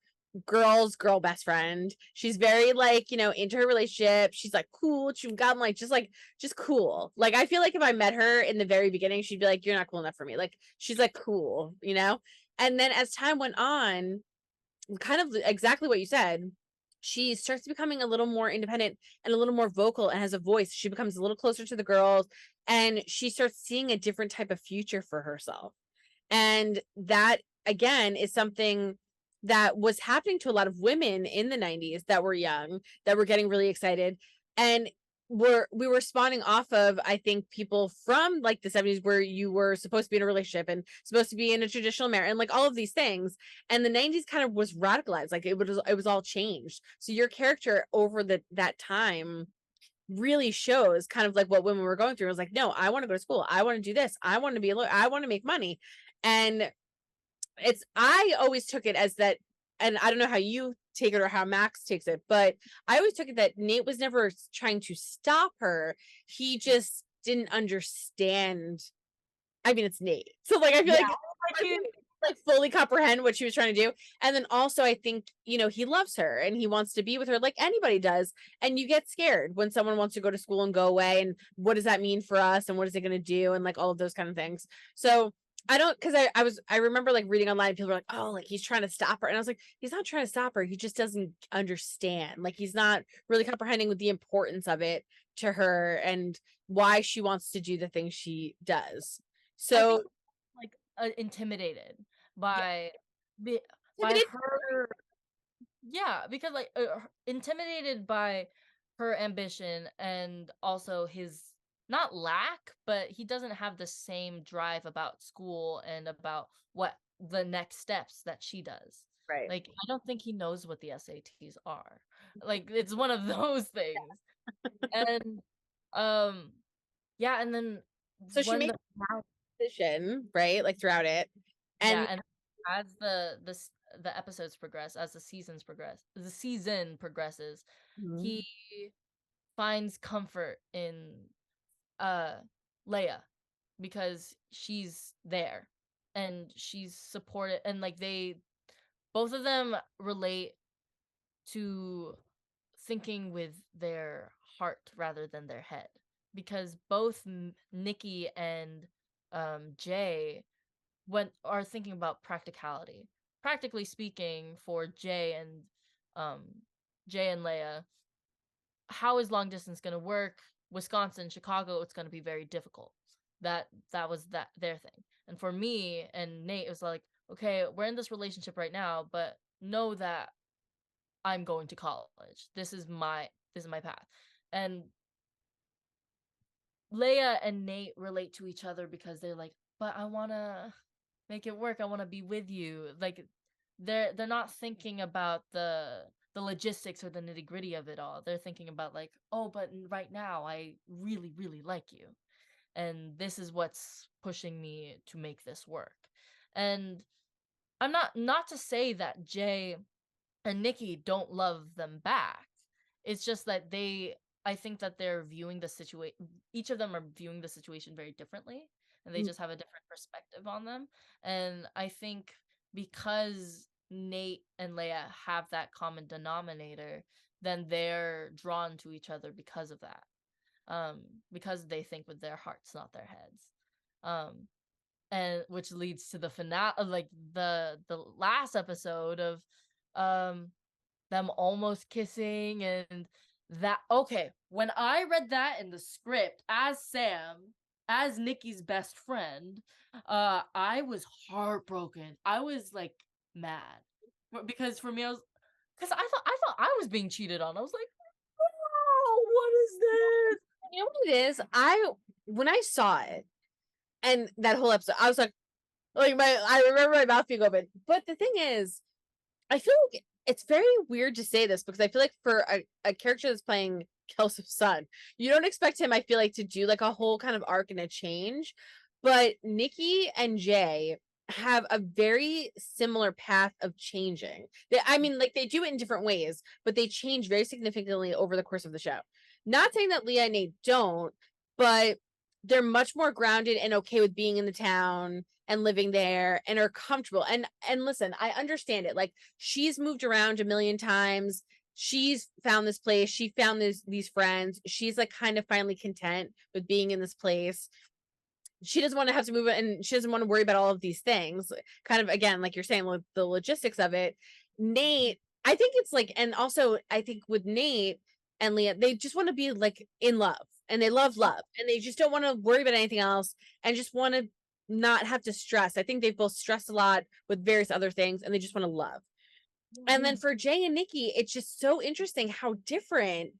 girl best friend. She's very like, into her relationship. She's like cool. She's got like just cool. Like I feel like if I met her in the very beginning, she'd be like, you're not cool enough for me. Like she's like cool, And then as time went on, kind of exactly what you said, she starts becoming a little more independent and a little more vocal and has a voice. She becomes a little closer to the girls, and she starts seeing a different type of future for herself. And that, again, is something that was happening to a lot of women in the 90s that were young, that were getting really excited. And we were spawning off of, I think, people from like the 70s, where you were supposed to be in a relationship and supposed to be in a traditional marriage and like all of these things. And the 90s kind of was radicalized, like it was all changed. So your character over that time really shows kind of like what women were going through. It was like, no, I want to go to school, I want to do this, I want to be a lawyer, I want to make money. And I always took it as that, and I don't know how you take it or how Max takes it, but I always took it that Nate was never trying to stop her. He just didn't understand. I mean, it's Nate. So like I feel yeah, like he didn't like fully comprehend what she was trying to do. And then also I think, he loves her and he wants to be with her like anybody does. And you get scared when someone wants to go to school and go away, and what does that mean for us, and what is it going to do, and like all of those kind of things. So I don't, because I remember like reading online, people were like, oh, like he's trying to stop her. And I was like, he's not trying to stop her. He just doesn't understand. Like he's not really comprehending with the importance of it to her and why she wants to do the things she does. I think So like intimidated yeah, by the by intimidated. her. Yeah, because like intimidated by her ambition and also his not lack, but he doesn't have the same drive about school and about what the next steps that she does. Right. Like I don't think he knows what the SATs are. Like it's one of those things. And um yeah, and then So she when made the a decision, right? Like throughout it. yeah, And and as the episodes progress, as the season progresses, Mhm. he finds comfort in uh Leia because she's there and she's supported, and like they both of them relate to thinking with their heart rather than their head, because both Nikki and Jay when are thinking about practicality. Practically speaking, for um Jay and Leia, how is long distance going to work? Wisconsin, Chicago, it's going to be very difficult. That was their thing. And for me and Nate, it was like, okay, we're in this relationship right now, but know that I'm going to college. This is my path. And Leia and Nate relate to each other because they're like, but I want to make it work. I want to be with you. Like they're not thinking about the logistics or the nitty-gritty of it all. They're thinking about like, oh, but right now I really really like you. And this is what's pushing me to make this work. And I'm not to say that Jay and Nikki don't love them back. It's just that I think that they're viewing the situation, each of them are viewing the situation very differently, and they just have a different perspective on them. And I think because Nate and Leia have that common denominator, then they're drawn to each other because of that. Because they think with their hearts, not their heads. Um, and which leads to the finale, like the last episode of um them almost kissing. And that, okay, when I read that in the script as Sam, as Nikki's best friend, I was heartbroken. I was like mad because for me, because I thought I was being cheated on. I was like, oh, what is this? You know what it is? When I saw it and that whole episode, I was like I remember my mouth being open. But the thing is, I feel like it's very weird to say this because I feel like for a character that's playing Kelso's son, you don't expect him, I feel like, to do like a whole kind of arc and a change. But Nikki and Jay have a very similar path of changing. I mean, like they do it in different ways, but they change very significantly over the course of the show. Not saying that Leah and Nate don't, but they're much more grounded and okay with being in the town and living there and are comfortable. And listen, I understand it. Like she's moved around a million times. She's found this place. She found these friends. She's like kind of finally content with being in this place. She doesn't want to have to move and she doesn't want to worry about all of these things. Kind of again, like you're saying, with the logistics of it. Nate, I think it's like, and also I think with Nate and Leah, they just want to be like in love and they love and they just don't want to worry about anything else and just want to not have to stress. I think they've both stressed a lot with various other things and they just want to love. And then for Jay and Nikki, it's just so interesting how different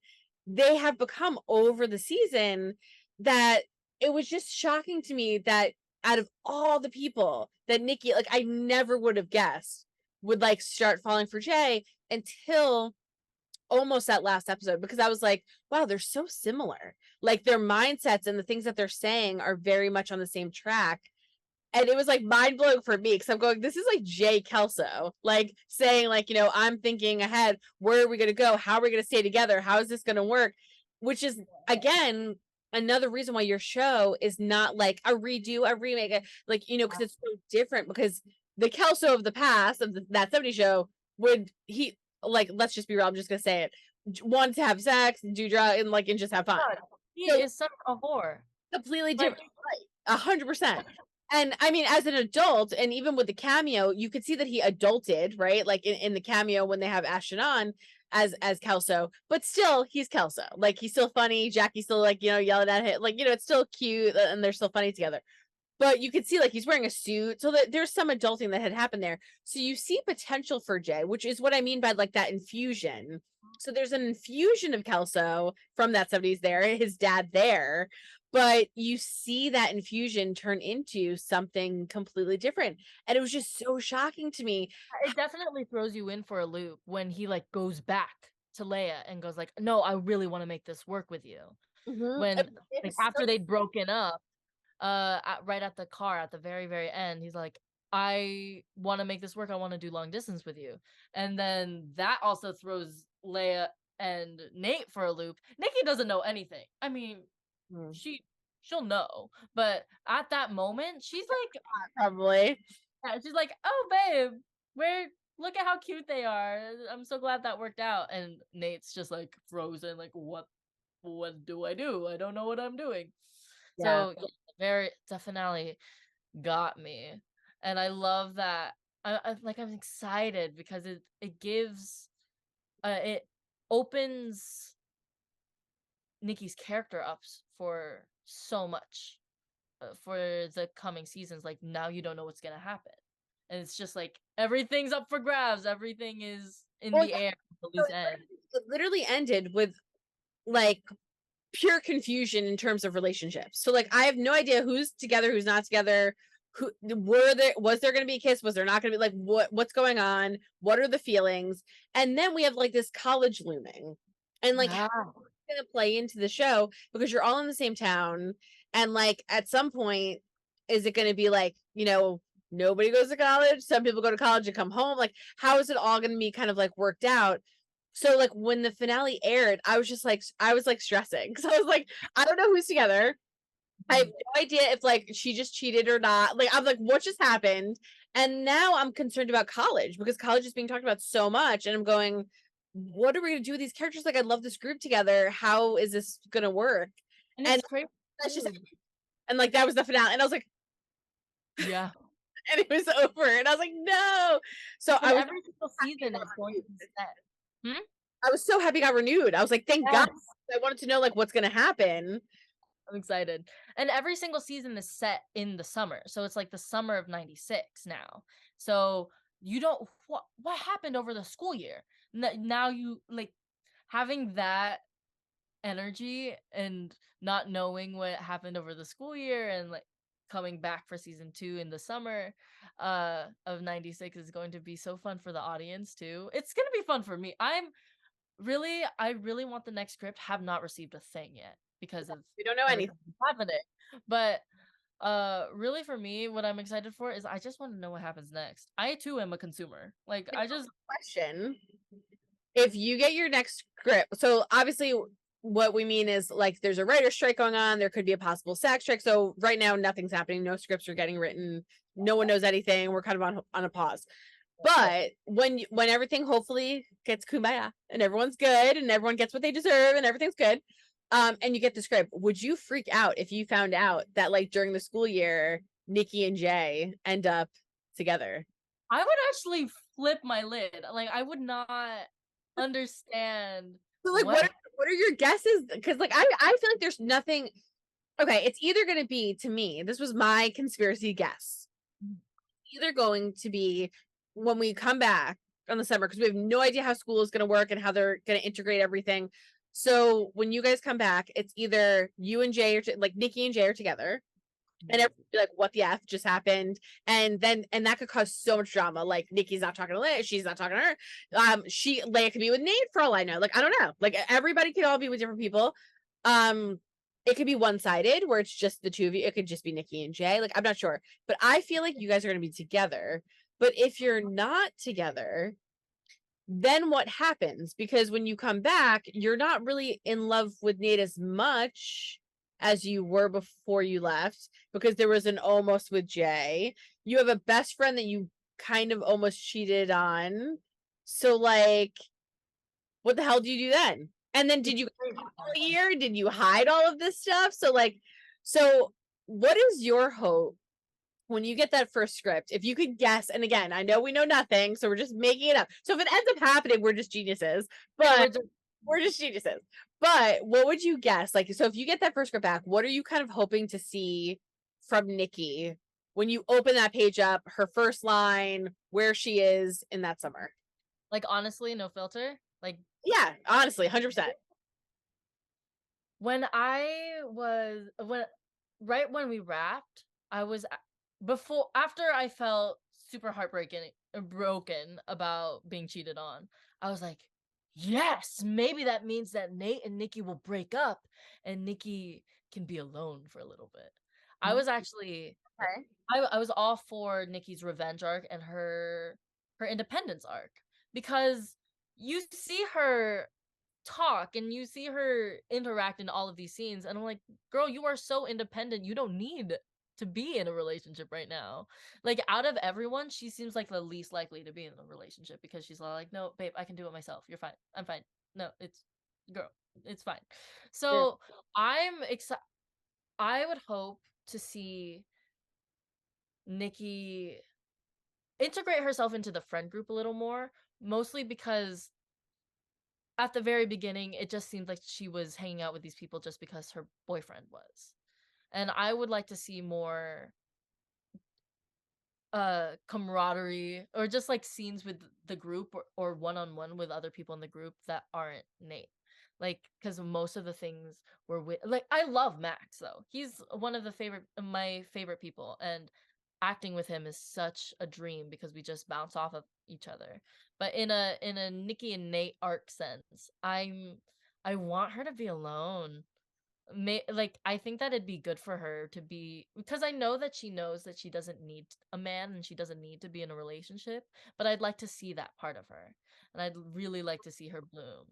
they have become over the season that it was just shocking to me that out of all the people that Nikki, like I never would have guessed would like start falling for Jay until almost that last episode because I was like, wow, they're so similar. Like their mindsets and the things that they're saying are very much on the same track. And it was like mind blowing for me because I'm going, this is like Jay Kelso, like saying, like, you know, I'm thinking ahead. Where are we going to go? How are we going to stay together? How is this going to work? Which is, again, another reason why your show is not like a redo, a remake, like, you know, because it's so different. Because the Kelso of the past, of that 70s show, he, like, let's just be real, I'm just going to say it, want to have sex and do drugs and, like, and just have fun. God, he So, is such a whore. completely different. 100%. And I mean, as an adult, and even with the cameo, you could see that he adulted, right? Like in the cameo when they have Ashton on as Kelso, but still he's Kelso. Like he's still funny. Jackie's still like, you know, yelling at him. Like, you know, it's still cute and they're still funny together. But you could see like he's wearing a suit. So that there's some adulting that had happened there. So you see potential for Jay, which is what I mean by like that infusion. So there's an infusion of Kelso from that 70s there, his dad there, but you see that infusion turn into something completely different. And it was just so shocking to me. It definitely throws you in for a loop when he like goes back to Leia and goes like, no, I really want to make this work with you. When like after they'd broken up, right at the car at the very, very end, he's like, I want to make this work. I want to do long distance with you. And then that also throws Leia and Nate for a loop. Nikki doesn't know anything. I mean, she'll know, but at that moment, she's like, probably. yeah, she's like, oh, babe, look at how cute they are. I'm so glad that worked out. And Nate's just like frozen, like, what do? I don't know what I'm doing. Yeah. So yeah, the finale got me. And I love that. I'm excited because it gives it opens Nikki's character up for so much for the coming seasons. Like now you don't know what's gonna happen, and it's just like everything's up for grabs. Everything is in the air. It literally ended with like pure confusion in terms of relationships. So like I have no idea who's together, who's not together. Who was there going to be a kiss? Was there not going to be, like what's going on? What are the feelings? And then we have like this college looming, and like how it's going to play into the show because you're all in the same town, and like at some point, is it going to be like, you know, nobody goes to college? Some people go to college and come home. Like how is it all going to be kind of like worked out? So like when the finale aired, I was like stressing because I was like, I don't know who's together. I have no idea if like she just cheated or not. Like I'm like, what just happened? And now I'm concerned about college because college is being talked about so much, and I'm going, what are we gonna do with these characters? Like I love this group together. How is this gonna work? And it's crazy. That's just, and like that was the finale, and I was like, yeah. And it was over, and I was like, no. So every single season is going to be set. I was so happy it got renewed. I was like, thank God. I wanted to know like what's gonna happen. I'm excited. And every single season is set in the summer. So it's like the summer of 96 now. So you don't what happened over the school year? now you like having that energy and not knowing what happened over the school year and like coming back for season 2 in the summer of 96 is going to be so fun for the audience too. It's going to be fun for me. I really want the next script. Have not received a thing yet because of We don't know anything. everything that's happening. But really for me, what I'm excited for is I just want to know what happens next. I too am a consumer. Like I just Question. If you get your next script, so obviously what we mean is like there's a writer's strike going on, there could be a possible SAG strike. So right now nothing's happening, no scripts are getting written, no one knows anything. We're kind of on a pause. But when everything hopefully gets kumbaya and everyone's good and everyone gets what they deserve and everything's good, and you get the script, would you freak out if you found out that like during the school year, Nikki and Jay end up together? I would actually flip my lid. Like I would not understand So like what are your guesses? Because like I feel like there's nothing. Okay, it's either going to be, to me, this was my conspiracy guess, either going to be when we come back on the summer, because we have no idea how school is going to work and how they're going to integrate everything. So when you guys come back, it's either you and Jay, like Nikki and Jay are together, and everybody be like, what the F just happened? And that could cause so much drama. Like Nikki's not talking to Leia, she's not talking to her. Leia could be with Nate for all I know. Like, I don't know. Like everybody could all be with different people. It could be one-sided where it's just the two of you. It could just be Nikki and Jay. Like, I'm not sure. But I feel like you guys are gonna be together. But if you're not together, then what happens? Because when you come back, you're not really in love with Nate as much as you were before you left, because there was an almost with Jay. You have a best friend that you kind of almost cheated on. So like, what the hell do you do then? And then did you all year? Did you hide all of this stuff? So like, so what is your hope when you get that first script? If you could guess, and again, I know we know nothing, so we're just making it up. So if it ends up happening, we're just geniuses. But we're just geniuses. But what would you guess? Like, so if you get that first script back, what are you kind of hoping to see from Nikki when you open that page up, her first line, where she is in that summer? like honestly, no filter. Like yeah, honestly, 100%. When right when we wrapped, I was after I felt super broken about being cheated on. I was like, yes, maybe that means that Nate and Nikki will break up and Nikki can be alone for a little bit. I was actually Okay. I was all for Nikki's revenge arc and her independence arc, because you see her talk and you see her interact in all of these scenes and I'm like, girl, you are so independent, you don't need to be in a relationship right now. Like out of everyone, she seems like the least likely to be in a relationship, because she's like, no babe, I can do it myself, you're fine, I'm fine, no, it's girl, it's fine. So I'm excited. I would hope to see Nikki integrate herself into the friend group a little more, mostly because at the very beginning, it just seemed like she was hanging out with these people just because her boyfriend was. And I would like to see more camaraderie, or just like scenes with the group, or one-on-one with other people in the group that aren't Nate. Like, because most of the things were with, like, I love Max though. He's one of my favorite people, and acting with him is such a dream because we just bounce off of each other. But in a Nikki and Nate arc sense, I want her to be alone. Like, I think that it'd be good for her to be, because I know that she knows that she doesn't need a man and she doesn't need to be in a relationship, but I'd like to see that part of her, and I'd really like to see her bloom.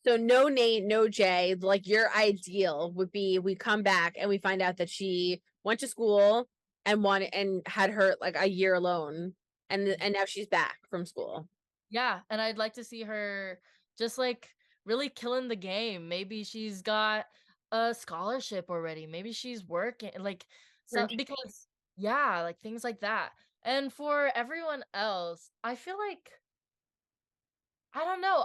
So no Nate, no Jay. Like your ideal would be we come back and we find out that she went to school and had her like a year alone, and now she's back from school. Yeah, and I'd like to see her just like really killing the game. Maybe she's got a scholarship already. Maybe she's working, like, so, because yeah, like things like that. And for everyone else, I feel like, I don't know.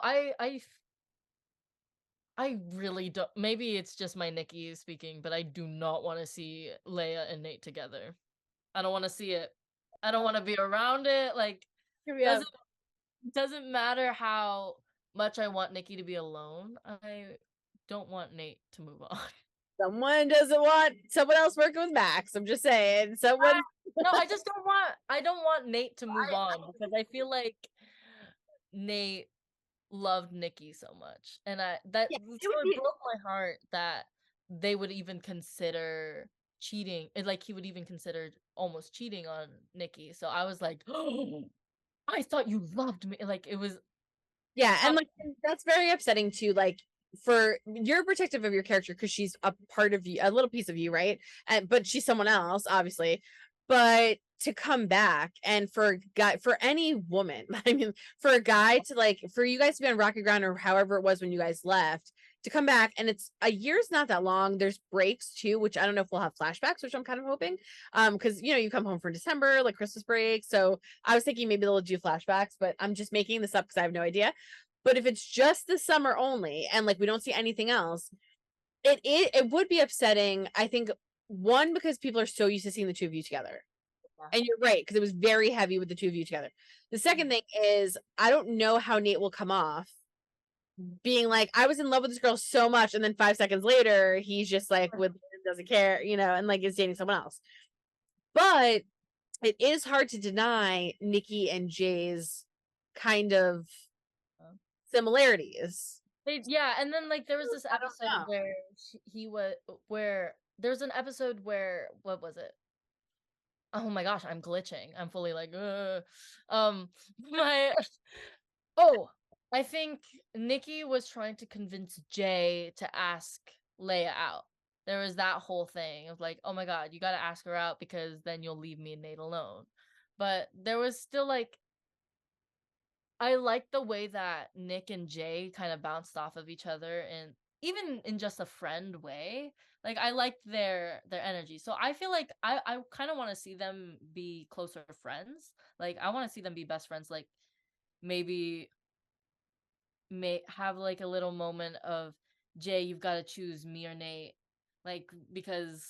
I really don't. Maybe it's just my Nikki speaking, but I do not want to see Leia and Nate together. I don't want to see it. I don't want to be around it. Like, Yeah. doesn't matter how much I want Nikki to be alone, I don't want Nate to move on. Someone doesn't want someone else working with Max. I'm just saying. Someone. No, I don't want Nate to move on because I feel like Nate loved Nikki so much. And Yeah, it would it be. broke my heart that they would even consider cheating. Like he would even consider almost cheating on Nikki. So I was like, oh, I thought you loved me. Like it was Yeah, and top. like that's very upsetting too. Like for you're protective of your character because she's a part of you, a little piece of you, right? And but she's someone else, obviously. But to come back and for a guy, for any woman, I mean, for a guy to like, for you guys to be on rocky ground or however it was when you guys left, to come back and it's a year's not that long. There's breaks too, which I don't know if we'll have flashbacks, which I'm kind of hoping. Because you know, you come home for December, like Christmas break. So I was thinking maybe they'll do flashbacks, but I'm just making this up because I have no idea. But if it's just the summer only and like we don't see anything else, it would be upsetting. I think one because people are so used to seeing the two of you together. And you're right, because it was very heavy with the two of you together. The second thing is I don't know how Nate will come off being like, I was in love with this girl so much, and then 5 seconds later, he's just like with doesn't care, you know, and like is dating someone else. But it is hard to deny Nikki and Jay's kind of similarities. Yeah, and then like there was this I don't episode know. where he was where there's an episode where what was it? Oh my gosh, I'm glitching. I'm fully like, my oh, I think Nikki was trying to convince Jay to ask Leia out. There was that whole thing of like, oh my god, you got to ask her out because then you'll leave me and Nate alone. But there was still like I like the way that Nick and Jay kind of bounced off of each other and even in just a friend way. Like I liked their energy. So I feel like I kind of want to see them be closer friends. Like I want to see them be best friends like maybe may have like a little moment of Jay, you've got to choose me or Nate. Like because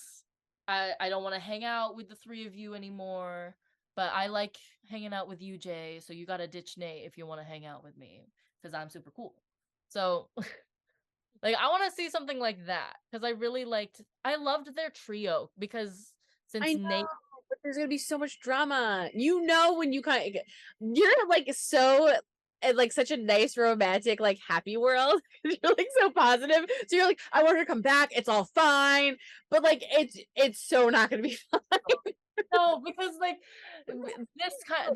I don't want to hang out with the three of you anymore. But I like hanging out with you, Jay. So you gotta ditch Nate if you want to hang out with me, because I'm super cool. So, like, I want to see something like that because I loved their trio because I since know, Nate, but there's gonna be so much drama. You know, when you kind of, you're like so like such a nice romantic like happy world. You're like so positive. So you're like, I want her to come back. It's all fine. But like it's so not gonna be fun. no, because like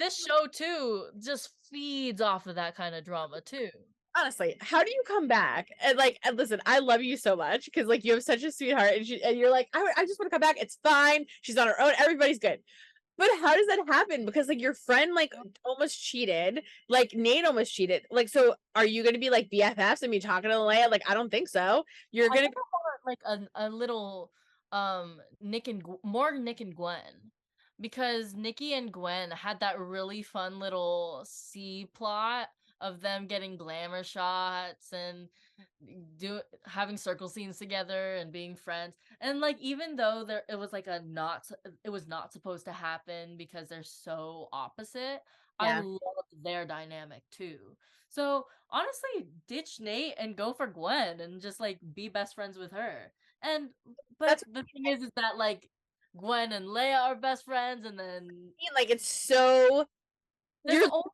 this show too just feeds off of that kind of drama too. Honestly, how do you come back? And like, and listen, I love you so much because like you have such a sweetheart, and you're like, I just want to come back. It's fine. She's on her own. Everybody's good. But how does that happen? Because like your friend like almost cheated, like Nate almost cheated. Like, so are you gonna be like BFFs and be talking to Leia? Like, I don't think so. You're I gonna think I want like a little more Nick and Gwen because Nikki and Gwen had that really fun little C plot of them getting glamour shots and do having circle scenes together and being friends. And like even though there it was like it was not supposed to happen because they're so opposite, I yeah. loved their dynamic too. So honestly, ditch Nate and go for Gwen and just like be best friends with her. And but That's the thing is that like Gwen and Leia are best friends, and then like it's so there's you're only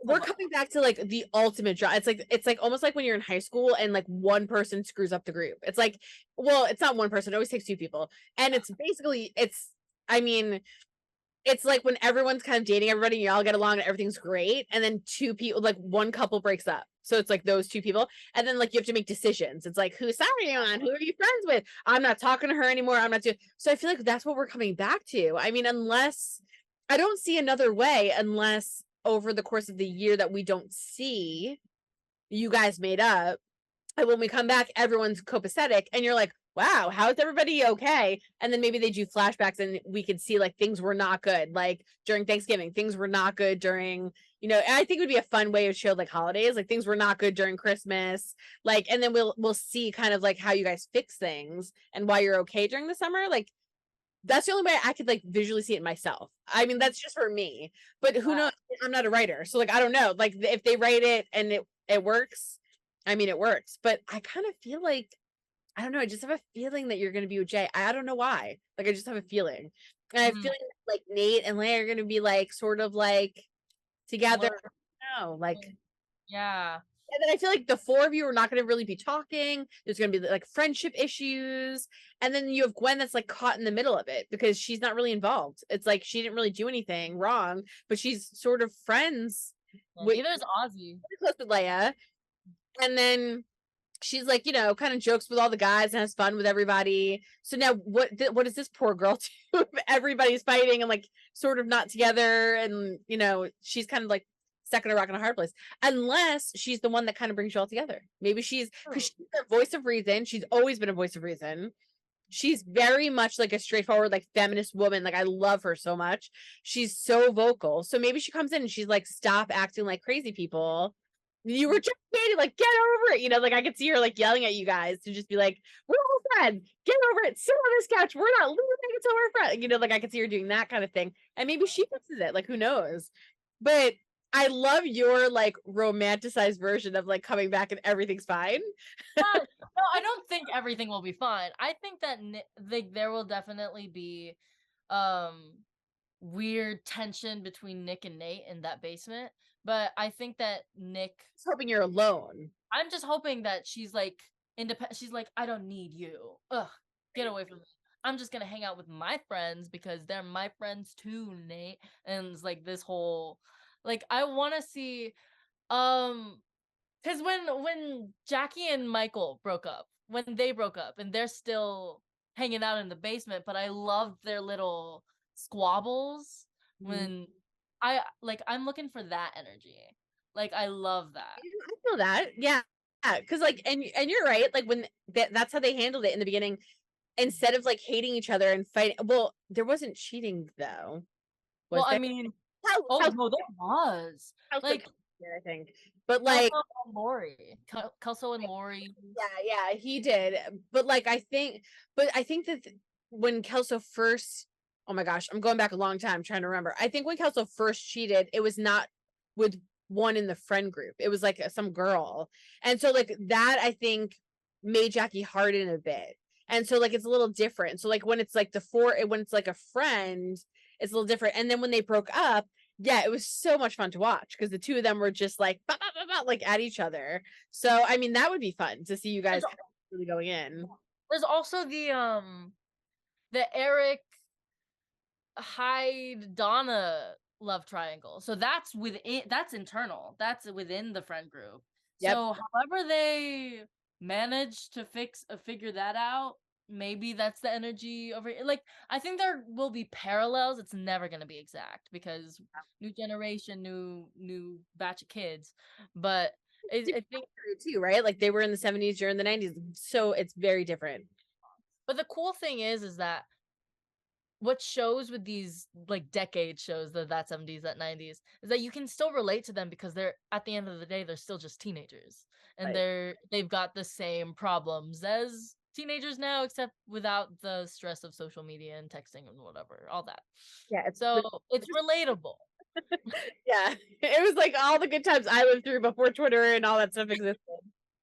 we're coming back to like the ultimate drama. It's like almost like when you're in high school and like one person screws up the group. It's like, well, it's not one person, it always takes two people. And it's basically I mean, it's like when everyone's kind of dating everybody, you all get along and everything's great, and then two people, like one couple breaks up. So it's like those two people, and then like you have to make decisions. It's like, whose side are you on? Who are you friends with? I'm not talking to her anymore. I'm not doing. So I feel like that's what we're coming back to. I mean, unless I don't see another way, unless over the course of the year that we don't see you guys made up, and when we come back, everyone's copacetic, and you're like, wow, how is everybody okay? And then maybe they do flashbacks and we could see like things were not good, like during Thanksgiving, things were not good during, you know, and I think it would be a fun way to show like holidays, like things were not good during Christmas, like, and then we'll see kind of like how you guys fix things and why you're okay during the summer. Like that's the only way I could like visually see it myself. I mean, that's just for me, but who knows? I'm not a writer, so like I don't know. Like if they write it and it works. I mean, it works, but I kind of feel like, I don't know, I just have a feeling that you're going to be with Jay. I don't know why. Like, I just have a feeling. And I have a feeling like Nate and Leia are going to be like, sort of like together. More, No, like, yeah. and then I feel like the four of you are not going to really be talking. There's going to be like friendship issues. And then you have Gwen that's like caught in the middle of it because she's not really involved. It's like she didn't really do anything wrong, but she's sort of friends with, Neither is Ozzy. close with Leia. And then she's like, you know, kind of jokes with all the guys and has fun with everybody. So now what does this poor girl do if everybody's fighting and like sort of not together, and you know, she's kind of like stuck in a rock and a hard place, unless she's the one that kind of brings you all together. Maybe she's, because she's a voice of reason. She's always been a voice of reason. She's very much like a straightforward, like feminist woman. Like I love her so much. She's so vocal. So maybe she comes in and she's like, stop acting like crazy people. You were just dating, like get over it. You know, like I could see her like yelling at you guys to just be like, we're all friends. Get over it. Sit on this couch. We're not leaving until we're friends. You know, like I could see her doing that kind of thing. And maybe she fixes it. Like who knows? But I love your like romanticized version of like coming back and everything's fine. No, I don't think everything will be fine. I think that there will definitely be weird tension between Nick and Nate in that basement. But I think that Nick, I was hoping you're alone. I'm just hoping that she's like independent. She's like, I don't need you. Ugh, get away from me. I'm just gonna hang out with my friends because they're my friends too, Nate. And it's like this whole, like I want to see, because when Jackie and Michael broke up, when they broke up, and they're still hanging out in the basement, but I loved their little squabbles when I'm looking for that energy. Like I love that. I feel that. Yeah. Because like, and you're right. Like when that's how they handled it in the beginning. Instead of like hating each other and fighting. Well, there wasn't cheating though. Well, There? I mean, How no, there was like I think, but like Kelso and Maury, Kelso and Maury. yeah, he did. But like I think that when Kelso first, oh my gosh, I'm going back a long time trying to remember. I think when Kelso first cheated, it was not with one in the friend group. It was like some girl, and so like that I think made Jackie harden a bit. And so like it's a little different. So like when it's like when it's like a friend, it's a little different. And then when they broke up, yeah, it was so much fun to watch because the two of them were just like bah, bah, bah, bah, like at each other. So I mean that would be fun to see you guys really going in. There's also the Eric Hyde Donna love triangle. So that's internal. That's within the friend group. Yep. So however they manage to figure that out, maybe that's the energy over it. Like I think there will be parallels. It's never going to be exact because new generation, new batch of kids. But I think too, right? Like they were in the 70s, you're in the 90s, so it's very different. But the cool thing is that what shows with these like decade shows that 70s, that 90s is that you can still relate to them because they're at the end of the day they're still just teenagers and they've got the same problems as teenagers now, except without the stress of social media and texting and whatever, all that. Yeah, it's relatable. Yeah, it was like all the good times I lived through before Twitter and all that stuff existed.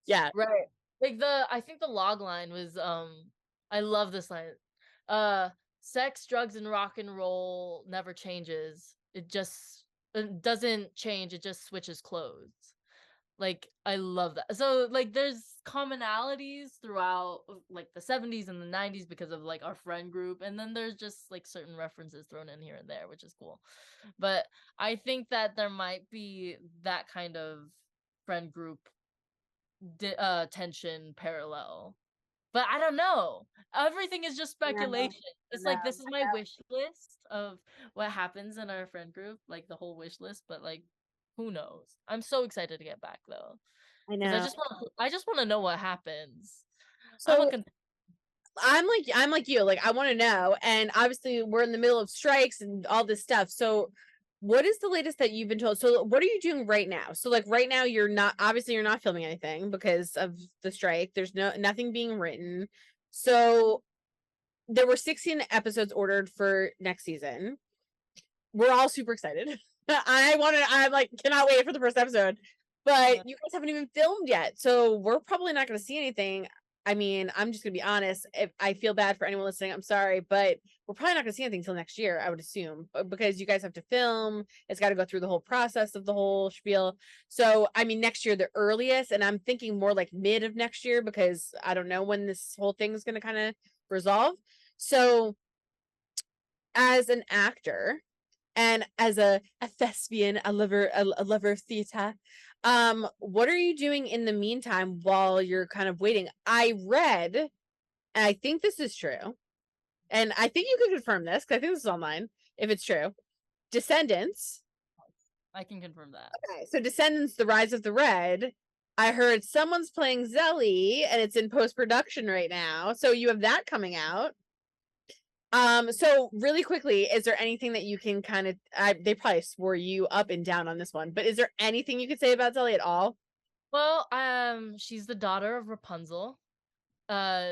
Yeah, right. Like I think the log line was I love this line. Sex, drugs, and rock and roll never changes. It doesn't change. It just switches clothes. Like I love that. So like there's commonalities throughout like the 70s and the 90s because of like our friend group, and then there's just like certain references thrown in here and there, which is cool. But I think that there might be that kind of friend group tension parallel. But I don't know. Everything is just speculation. It's like this is my wish list of what happens in our friend group, like the whole wish list, but like who knows? I'm so excited to get back though. I know. I just want to know what happens. So I'm like you, like I want to know, and obviously we're in the middle of strikes and all this stuff. So what is the latest that you've been told? So what are you doing right now? So like right now you're not filming anything because of the strike. There's nothing being written. So there were 16 episodes ordered for next season. We're all super excited. I'm like cannot wait for the first episode. But you guys haven't even filmed yet, so we're probably not going to see anything. I mean, I'm just going to be honest. If I feel bad for anyone listening, I'm sorry, but we're probably not going to see anything until next year, I would assume, because you guys have to film. It's got to go through the whole process of the whole spiel. So, I mean, next year the earliest, and I'm thinking more like mid of next year because I don't know when this whole thing is going to kind of resolve. So, as an actor and as a thespian, a lover of theater, what are you doing in the meantime while you're kind of waiting? I read, and I think this is true, and I think you can confirm this because I think this is online if it's true. Descendants. I can confirm that. Okay, so Descendants: The Rise of the Red. I heard someone's playing Zelly, and it's in post-production right now. So you have that coming out. So really quickly, is there anything that you can kind of, they probably swore you up and down on this one, but is there anything you could say about Zelly at all? Well, she's the daughter of Rapunzel.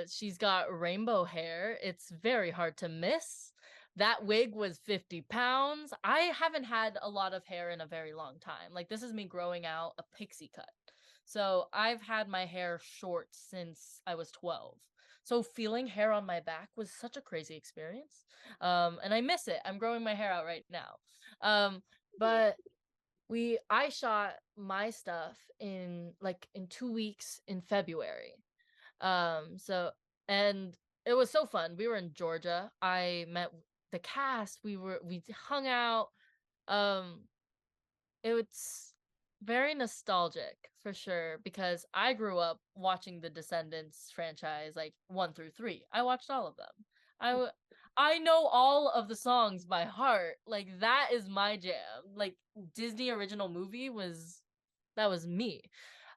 She's got rainbow hair. It's very hard to miss. That wig was 50 pounds. I haven't had a lot of hair in a very long time. Like, this is me growing out a pixie cut. So I've had my hair short since I was 12. So feeling hair on my back was such a crazy experience. And I miss it. I'm growing my hair out right now. But I shot my stuff in 2 weeks in February. So and it was so fun. We were in Georgia. I met the cast. We hung out. Um it was very nostalgic for sure because I grew up watching the Descendants franchise like 1 through 3. I watched all of them. I know all of the songs by heart. Like, that is my jam. Like, Disney original movie was that was me.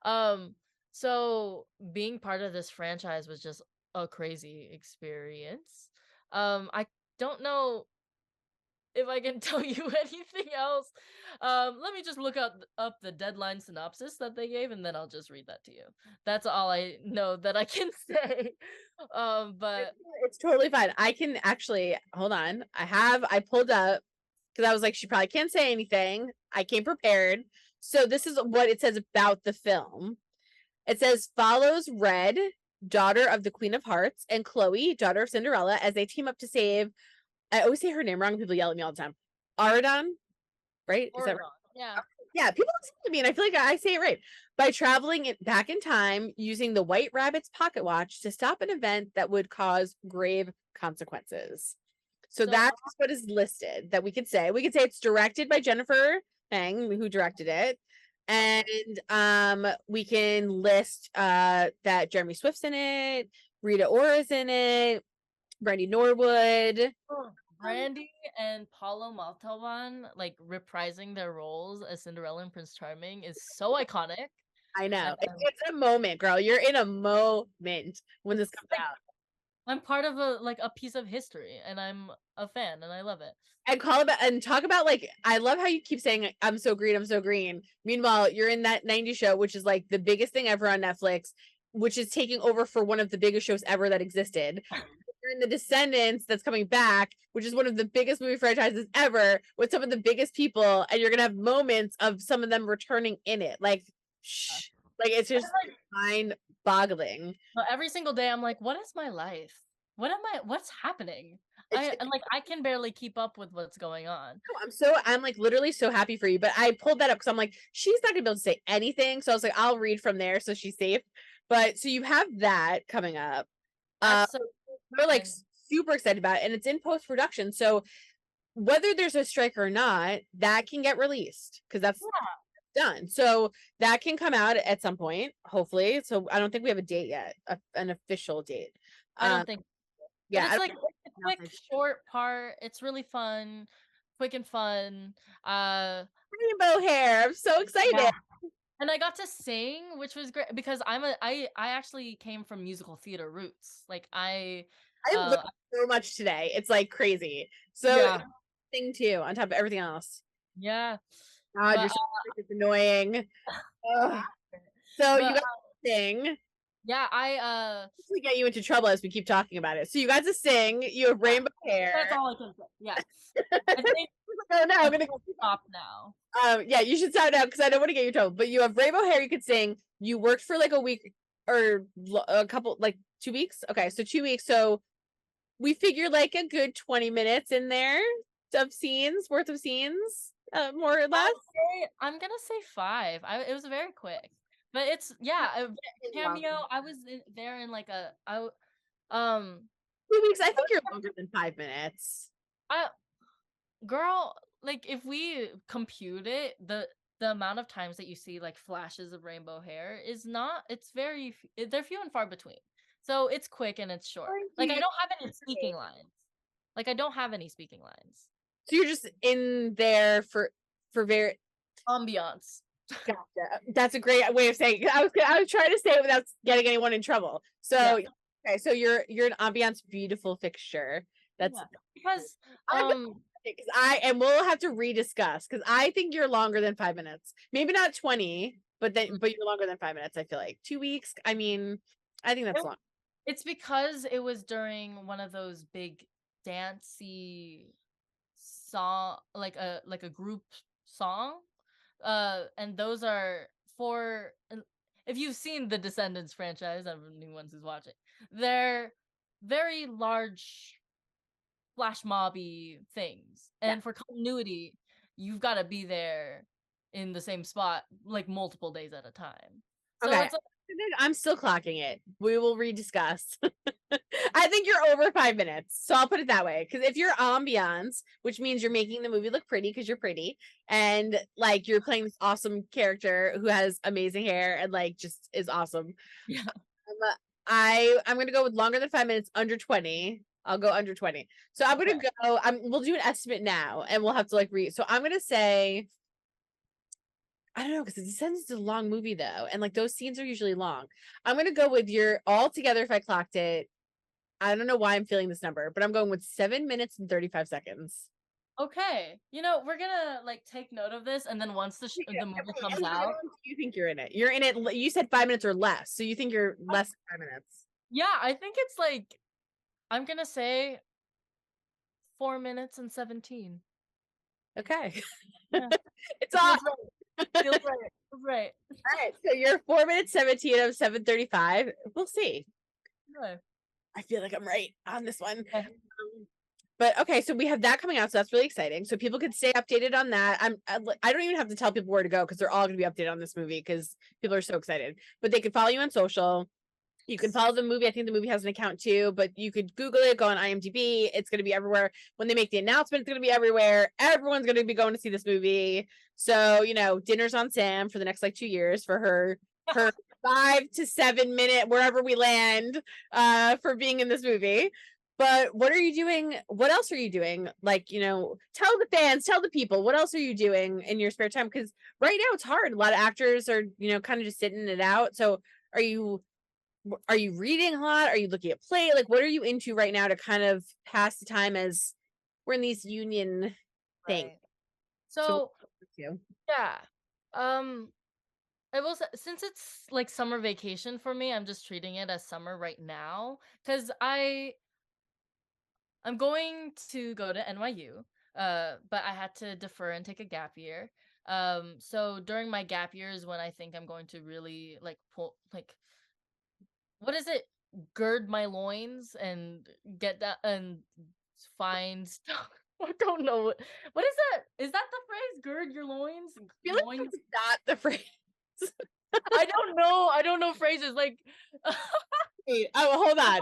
Um so being part of this franchise was just a crazy experience. I don't know if I can tell you anything else. Let me just look up the deadline synopsis that they gave, and then I'll just read that to you. That's all I know that I can say. But It's totally fine. I can actually, hold on. I pulled up because I was like, she probably can't say anything. I came prepared. So this is what it says about the film. It says follows Red, daughter of the Queen of Hearts, and Chloe, daughter of Cinderella, as they team up to save. I always say her name wrong. People yell at me all the time. Aradon, right? Is that right? yeah. Yeah, people listen to me, and I feel like I say it right. By traveling back in time using the White Rabbit's pocket watch to stop an event that would cause grave consequences. So that's what is listed that we could say. We could say it's directed by Jennifer Fang, who directed it. And we can list that Jeremy Swift's in it, Rita Ora's in it, Brandy Norwood. Brandy and Paulo Montalban like reprising their roles as Cinderella and Prince Charming is so iconic. I know. It's a moment, girl. You're in a moment when this comes out. I'm part of a piece of history, and I'm a fan, and I love it. And talk about like, I love how you keep saying I'm so green, I'm so green. Meanwhile, you're in that 90s show, which is like the biggest thing ever on Netflix, which is taking over for one of the biggest shows ever that existed. You're in the Descendants that's coming back, which is one of the biggest movie franchises ever, with some of the biggest people, and you're gonna have moments of some of them returning in it. Like, like it's just mind-boggling. But every single day, I'm like, what is my life? What's happening? I can barely keep up with what's going on. I'm like literally so happy for you. But I pulled that up because I'm like, she's not gonna be able to say anything. So I was like, I'll read from there so she's safe. But so you have that coming up. We're like super excited about it, and it's in post-production. So whether there's a strike or not, that can get released because that's done. So that can come out at some point, hopefully. So I don't think we have a date yet, an official date. I don't think. Yeah, it's like a quick, short part. It's really fun, quick and fun. Rainbow hair. I'm so excited. Yeah. And I got to sing, which was great because I actually came from musical theater roots. Like I learned so much today. It's like crazy. So sing too on top of everything else. Yeah. God, you're so it's annoying. So you got to sing. Yeah, I we get you into trouble as we keep talking about it. So you got to sing. You have rainbow hair. That's all I can say. Yeah. I think No, I'm gonna go stop now. Yeah, you should stop now because I don't want to get you in trouble. But you have rainbow hair. You could sing. You worked for like a week or a couple, like 2 weeks. Okay, so 2 weeks. So we figure like a good 20 minutes in there of scenes worth of scenes, more or less. I'm gonna say 5. It was very quick, but it's a cameo. I was there in like um 2 weeks. I think you're longer than 5 minutes. I girl, like if we compute it, the amount of times that you see like flashes of rainbow hair is not. It's they're few and far between. So it's quick and it's short. Like I don't have any speaking lines. Like I don't have any speaking lines. So you're just in there for very Ambiance. gotcha. That's a great way of saying it. I was trying to say it without getting anyone in trouble. So okay, so you're an ambiance beautiful fixture. That's because and we'll have to rediscuss because I think you're longer than 5 minutes. Maybe not 20, but you're longer than 5 minutes. I feel like 2 weeks. I mean, I think that's long. It's because it was during one of those big dancey song, like a group song, and those are for. If you've seen the Descendants franchise, I'm the new ones who's watching. They're very large flash mobby things, and for continuity, you've got to be there in the same spot like multiple days at a time. So Okay. it's like, I'm still clocking it. We will rediscuss. I think you're over 5 minutes. So I'll put it that way. Because if you're ambiance, which means you're making the movie look pretty because you're pretty, and like you're playing this awesome character who has amazing hair and like just is awesome. yeah. I'm gonna go with longer than 5 minutes, under 20. I'll go under 20. So I'm gonna go. We'll do an estimate now, and we'll have to like read. So I'm gonna say, I don't know, because it Descendants is a long movie though, and like those scenes are usually long. I'm gonna go with your all together. If I clocked it, I don't know why I'm feeling this number, but I'm going with 7 minutes and 35 seconds. Okay, we're gonna like take note of this, and then once the movie comes out, do you think you're in it? You're in it. You said 5 minutes or less, so you think you're less than 5 minutes? yeah, I think it's like I'm gonna say 4 minutes and 17. Okay, Yeah. it's all Feels right. Feels right. All right. So you're 4 minutes 17 of 7:35. We'll see. Okay. I feel like I'm right on this one. Okay. But okay, so we have that coming out, so that's really exciting. So people can stay updated on that. I don't even have to tell people where to go because they're all going to be updated on this movie because people are so excited. But they can follow you on social. You can follow the movie. I think the movie has an account too, but you could Google it, go on IMDb. It's going to be everywhere. When they make the announcement, it's going to be everywhere. Everyone's going to be going to see this movie. So, dinner's on Sam for the next like 2 years for her 5 to 7 minute, wherever we land, for being in this movie. But what are you doing? What else are you doing? Like, tell the fans, tell the people, what else are you doing in your spare time? Because right now it's hard. A lot of actors are, kind of just sitting it out. So are you reading a lot? Are you looking at play? Like, what are you into right now to kind of pass the time as we're in these union thing? Right. So yeah. I will say, since it's like summer vacation for me, I'm just treating it as summer right now because I'm going to go to NYU, but I had to defer and take a gap year. So during my gap year is when I think I'm going to really like pull like what is it? Gird my loins and get that and find stuff. I don't know what is that? Is that the phrase? Gird your loins. I feel like Loins? that's not the phrase. I don't know. I don't know phrases like. Wait, hold on. I'm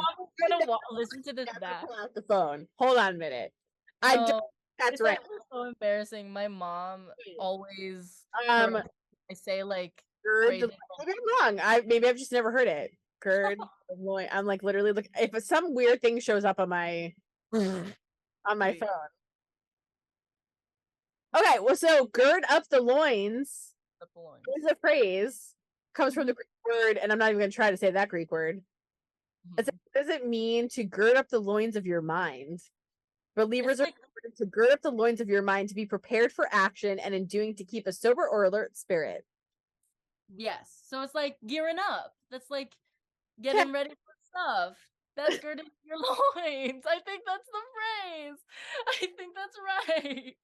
gonna listen to this back. Pull out the phone. Hold on a minute. I No, don't. That's it's right. actually so embarrassing. My mom always I say like maybe phrases. I'm wrong. Maybe I've just never heard it. Gird the loin. I'm like literally look. If some weird thing shows up on my phone. Okay, well, so gird up the loins is a phrase, comes from the Greek word, and I'm not even going to try to say that Greek word. What does it mean to gird up the loins of your mind? Believers are to gird up the loins of your mind to be prepared for action and in doing to keep a sober or alert spirit. Yes, so it's like gearing up. That's like getting ready for stuff. That's girding your loins. I think that's the phrase. I think that's right.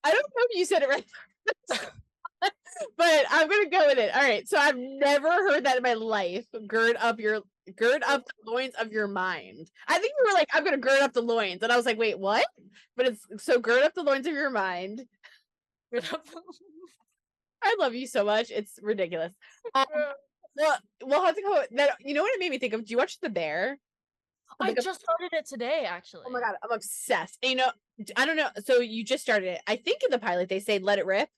I don't know if you said it right. But I'm gonna go with it. All right. So I've never heard that in my life. Gird up the loins of your mind. I think you were like, I'm gonna gird up the loins. And I was like, wait, what? But it's so gird up the loins of your mind. I love you so much. It's ridiculous. Well, we'll have to go. That, you know what it made me think of? Do you watch The Bear? I just started it today, actually. Oh my god, I'm obsessed. And, you know, I don't know. So you just started it. I think in the pilot they say "let it rip."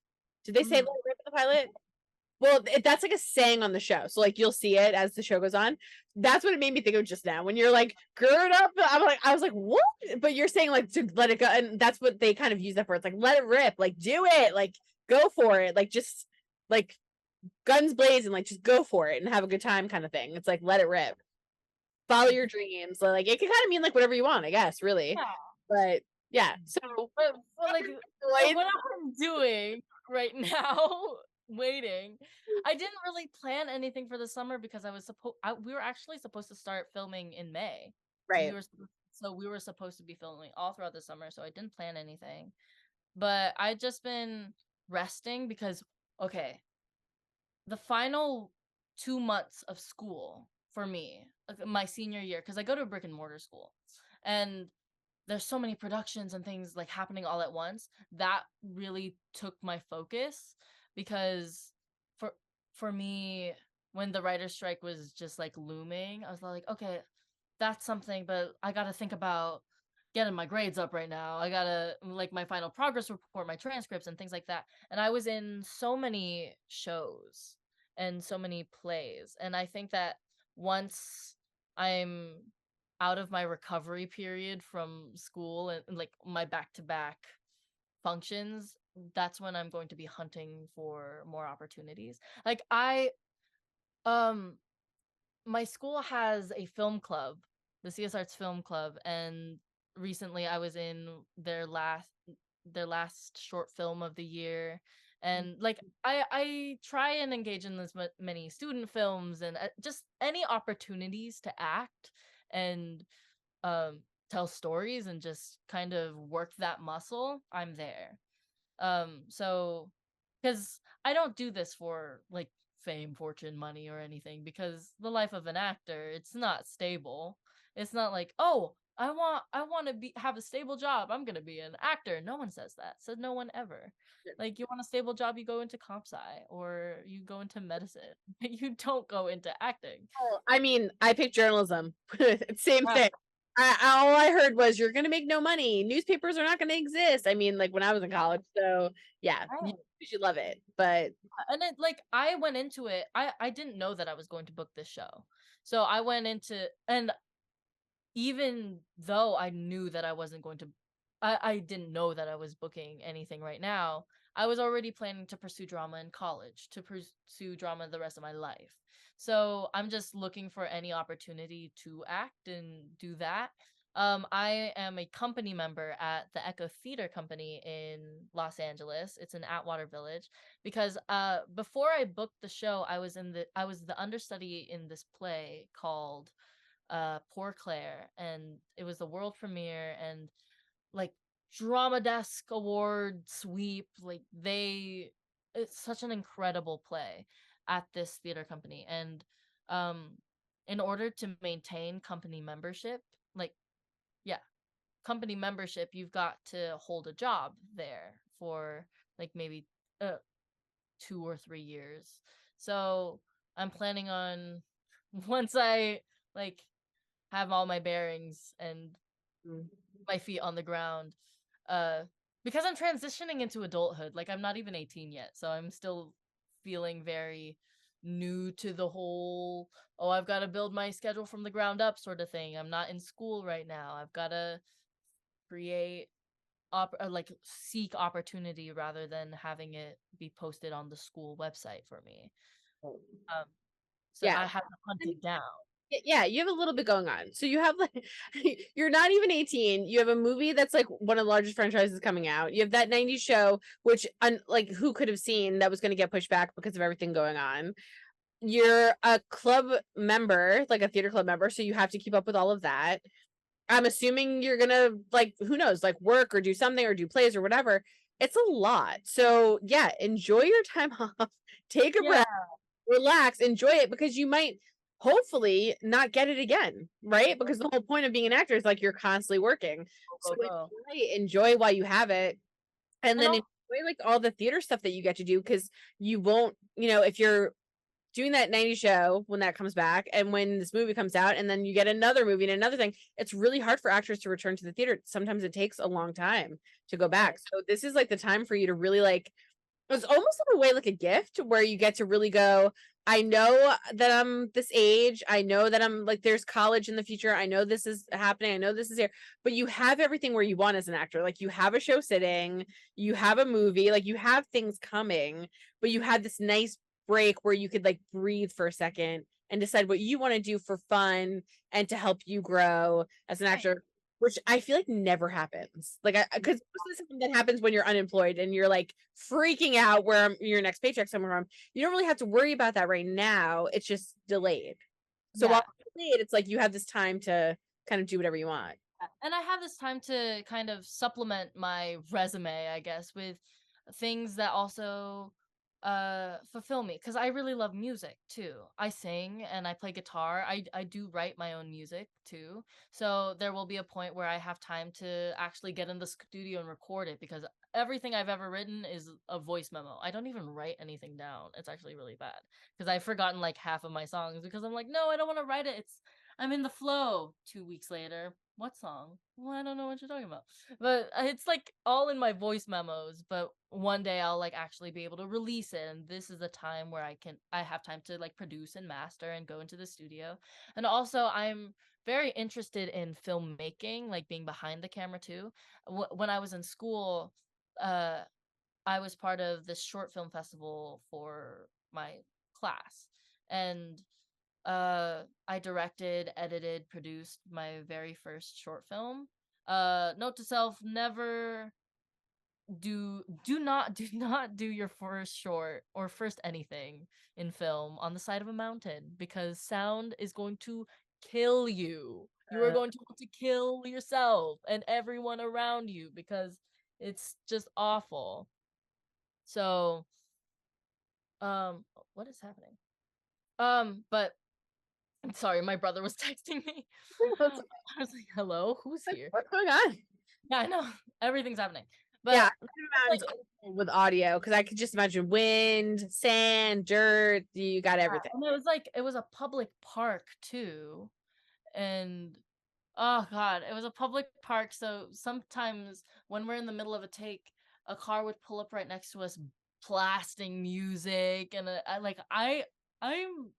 Did they say "let it rip" in the pilot? Well, that's like a saying on the show. So like you'll see it as the show goes on. That's what it made me think of just now. When you're like, gird up, I was like, what? But you're saying like to let it go, and that's what they kind of use that for. It's like let it rip, like do it, like go for it, like just like guns blazing, like just go for it and have a good time kind of thing. It's like let it rip. Follow your dreams. Like it can kind of mean like whatever you want, I guess, really. Yeah. But yeah. So but like what I'm doing right now, waiting. I didn't really plan anything for the summer because I was we were actually supposed to start filming in May. right. So we were supposed to be filming all throughout the summer, so I didn't plan anything. But I just been resting because okay, the final 2 months of school for me, like my senior year, because I go to a brick and mortar school, and there's so many productions and things like happening all at once that really took my focus because for me when the writer's strike was just like looming, I was like, okay, that's something, but I got to think about getting my grades up right now. I got to like my final progress report, my transcripts and things like that. And I was in so many shows and so many plays, and I think that once I'm out of my recovery period from school and like my back-to-back functions, that's when I'm going to be hunting for more opportunities. Like um my school has a film club, the CS Arts Film Club, and recently I was in their last short film of the year. And like I try and engage in as many student films and just any opportunities to act and tell stories and just kind of work that muscle. I'm there. So because I don't do this for like fame, fortune, money, or anything, because the life of an actor, it's not stable. It's not like, oh, I want to be have a stable job, I'm gonna be an actor. No one says that. Said no one ever. Like, you want a stable job, you go into comp sci or you go into medicine. You don't go into acting. Oh, I mean, I picked journalism. Same thing. All I heard was you're gonna make no money. Newspapers are not gonna exist. I mean, like when I was in college. So yeah, you should love it. But And it like I went into it. I didn't know that I was going to book this show. So I went into, and even though I knew that I wasn't going to, I didn't know that I was booking anything right now. I was already planning to pursue drama in college, to pursue drama the rest of my life. So I'm just looking for any opportunity to act and do that. I am a company member at the Echo Theater Company in Los Angeles. It's in Atwater Village because before I booked the show, I was the understudy in this play called Poor Claire, and it was the world premiere, and like drama desk award sweep, like it's such an incredible play at this theater company. And um in order to maintain company membership, like yeah, company membership, you've got to hold a job there for like maybe 2 or 3 years. So I'm planning on once I like have all my bearings and my feet on the ground, uh because I'm transitioning into adulthood. Like, I'm not even 18 yet, so I'm still feeling very new to the whole, oh, I've got to build my schedule from the ground up sort of thing. I'm not in school right now. I've got to create or like seek opportunity rather than having it be posted on the school website for me. So yeah, I have to hunt it down. yeah, you have a little bit going on. So you have like you're not even 18. You have a movie that's like one of the largest franchises coming out. You have that 90s show, which like who could have seen that was going to get pushed back because of everything going on. You're a club member, like a theater club member, so you have to keep up with all of that. I'm assuming you're gonna like, who knows, like work or do something or do plays or whatever. it's a lot. So yeah, enjoy your time off, take a Yeah, breath, relax, enjoy it, because you might hopefully not get it again, right? Because the whole point of being an actor is like you're constantly working. So go, go. enjoy while you have it, and And then all, enjoy like all the theater stuff that you get to do, because you won't, if you're doing that 90 show when that comes back and when this movie comes out and then you get another movie and another thing, it's really hard for actors to return to the theater. Sometimes it takes a long time to go back. So this is like the time for you to really like, it's almost in a way like a gift where you get to really go, I know that I'm this age. I know that I'm like, there's college in the future. I know this is happening. I know this is here, but you have everything where you want as an actor. Like you have a show sitting, you have a movie, like you have things coming, but you have this nice break where you could like breathe for a second and decide what you want to do for fun and to help you grow as an actor, which I feel like never happens. Like, because most of the time that happens when you're unemployed and you're like freaking out where your next paycheck's coming from. You don't really have to worry about that right now. It's just delayed. So while yeah. it's delayed, it's like you have this time to kind of do whatever you want. And I have this time to kind of supplement my resume, I guess, with things that also fulfill me, because I really love music too. I sing and I play guitar. I do write my own music too. So there will be a point where I have time to actually get in the studio and record it, because everything I've ever written is a voice memo. I don't even write anything down. It's actually really bad, because I've forgotten like half of my songs because I'm like, no, I don't want to write it. I'm in the flow. 2 weeks later, what song? Well, I don't know what you're talking about. But it's like all in my voice memos. But one day I'll like actually be able to release it. And this is the time where I have time to like produce and master and go into the studio. And also, I'm very interested in filmmaking, like being behind the camera too. When I was in school, uh, I was part of this short film festival for my class. And I directed, edited, produced my very first short film. Note to self: never do not do your first short or first anything in film on the side of a mountain, because sound is going to kill you. You are going to want to kill yourself and everyone around you, because it's just awful. So, what is happening? But sorry, my brother was texting me. What's I was like, "Hello, who's here?" going on? Yeah, I know. Everything's happening. Yeah, But mountains like, with audio, because I could just imagine wind, sand, dirt. You got everything. and it was a public park too. And oh god, it was a public park, so sometimes when we're in the middle of a take, a car would pull up right next to us blasting music, and I'm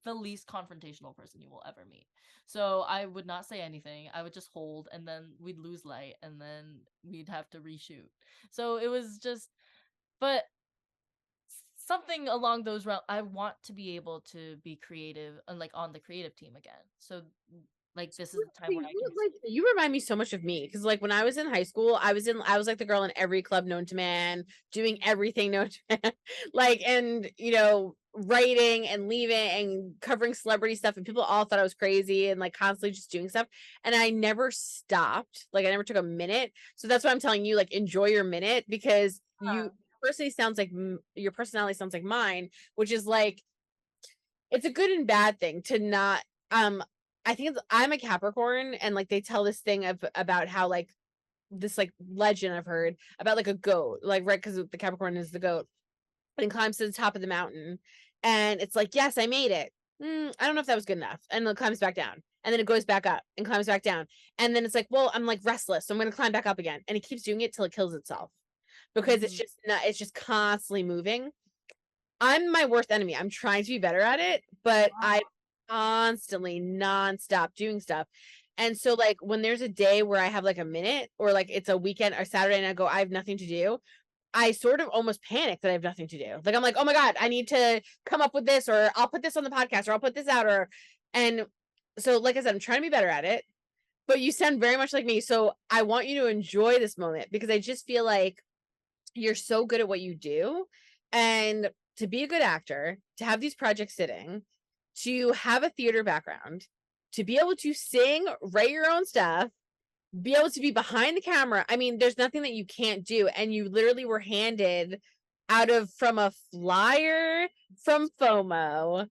the least confrontational person you will ever meet. So I would not say anything. I would just hold, and then we'd lose light, and then we'd have to reshoot. So it was just, but something along those realms. I want to be able to be creative and like on the creative team again. So like this is the time where I can. You remind me so much of me, because like when I was in high school, I was like the girl in every club known to man, doing everything known to man, like, and writing and leaving and covering celebrity stuff, and people all thought I was crazy and like constantly just doing stuff, and I never stopped. Like I never took a minute. So that's why I'm telling you, like, enjoy your minute, because you personally sounds like your personality sounds like mine, which is like, it's a good and bad thing to not I think I'm a Capricorn, and like they tell this thing about how like this like legend I've heard about like a goat, like, right, because the Capricorn is the goat and climbs to the top of the mountain, and it's like, yes, I made it. I don't know if that was good enough, and then it climbs back down, and then it goes back up and climbs back down, and then it's like, well, I'm like restless, so I'm gonna climb back up again, and it keeps doing it till it kills itself, because Mhm. it's just constantly moving. I'm my worst enemy. I'm trying to be better at it, but I Wow. constantly nonstop doing stuff. And so like when there's a day where I have like a minute, or like it's a weekend or Saturday and I go, I have nothing to do, I sort of almost panic that I have nothing to do. Like I'm like, oh my God, I need to come up with this, or I'll put this on the podcast, or I'll put this out, and so like I said, I'm trying to be better at it, but you sound very much like me. So I want you to enjoy this moment, because I just feel like you're so good at what you do, and to be a good actor, to have these projects sitting, to have a theater background, to be able to sing, write your own stuff, be able to be behind the camera. I mean, there's nothing that you can't do. And you literally were handed from a flyer from FOMO,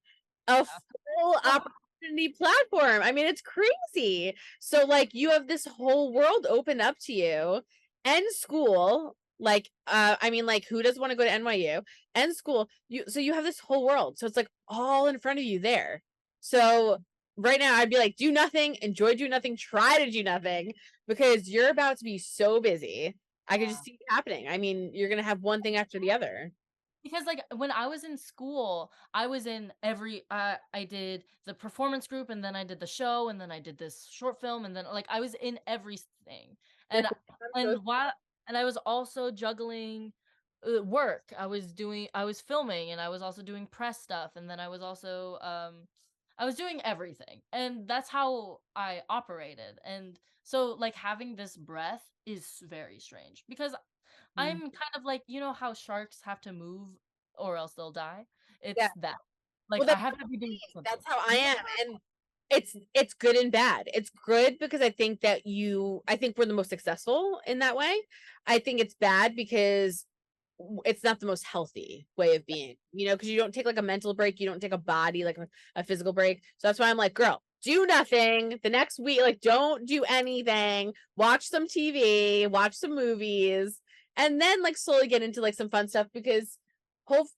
a full opportunity platform. I mean, it's crazy. So like you have this whole world open up to you and school. Like, I mean, like who doesn't want to go to NYU and school? So you have this whole world. So it's like all in front of you there. So right now I'd be like, do nothing, enjoy do nothing, try to do nothing, because you're about to be so busy. I could just see it happening. I mean, you're gonna have one thing after the other. Because like when I was in school, I was in every I did the performance group, and then I did the show, and then I did this short film, and then like I was in everything. And I'm so and while and I was also juggling work. I was filming, and I was also doing press stuff, and then I was also I was doing everything. And that's how I operated. And so like having this breath is very strange, because I'm kind of like, you know how sharks have to move or else they'll die? yeah. It's that. Like, Well, I that's have to be doing something. that's how I Yeah. am, and it's good and bad. It's good because I think we're the most successful in that way. I think it's bad because it's not the most healthy way of being, because you don't take like a mental break, you don't take a body like a physical break. So that's why I'm like, girl, do nothing the next week, like don't do anything, watch some TV, watch some movies, and then like slowly get into like some fun stuff, because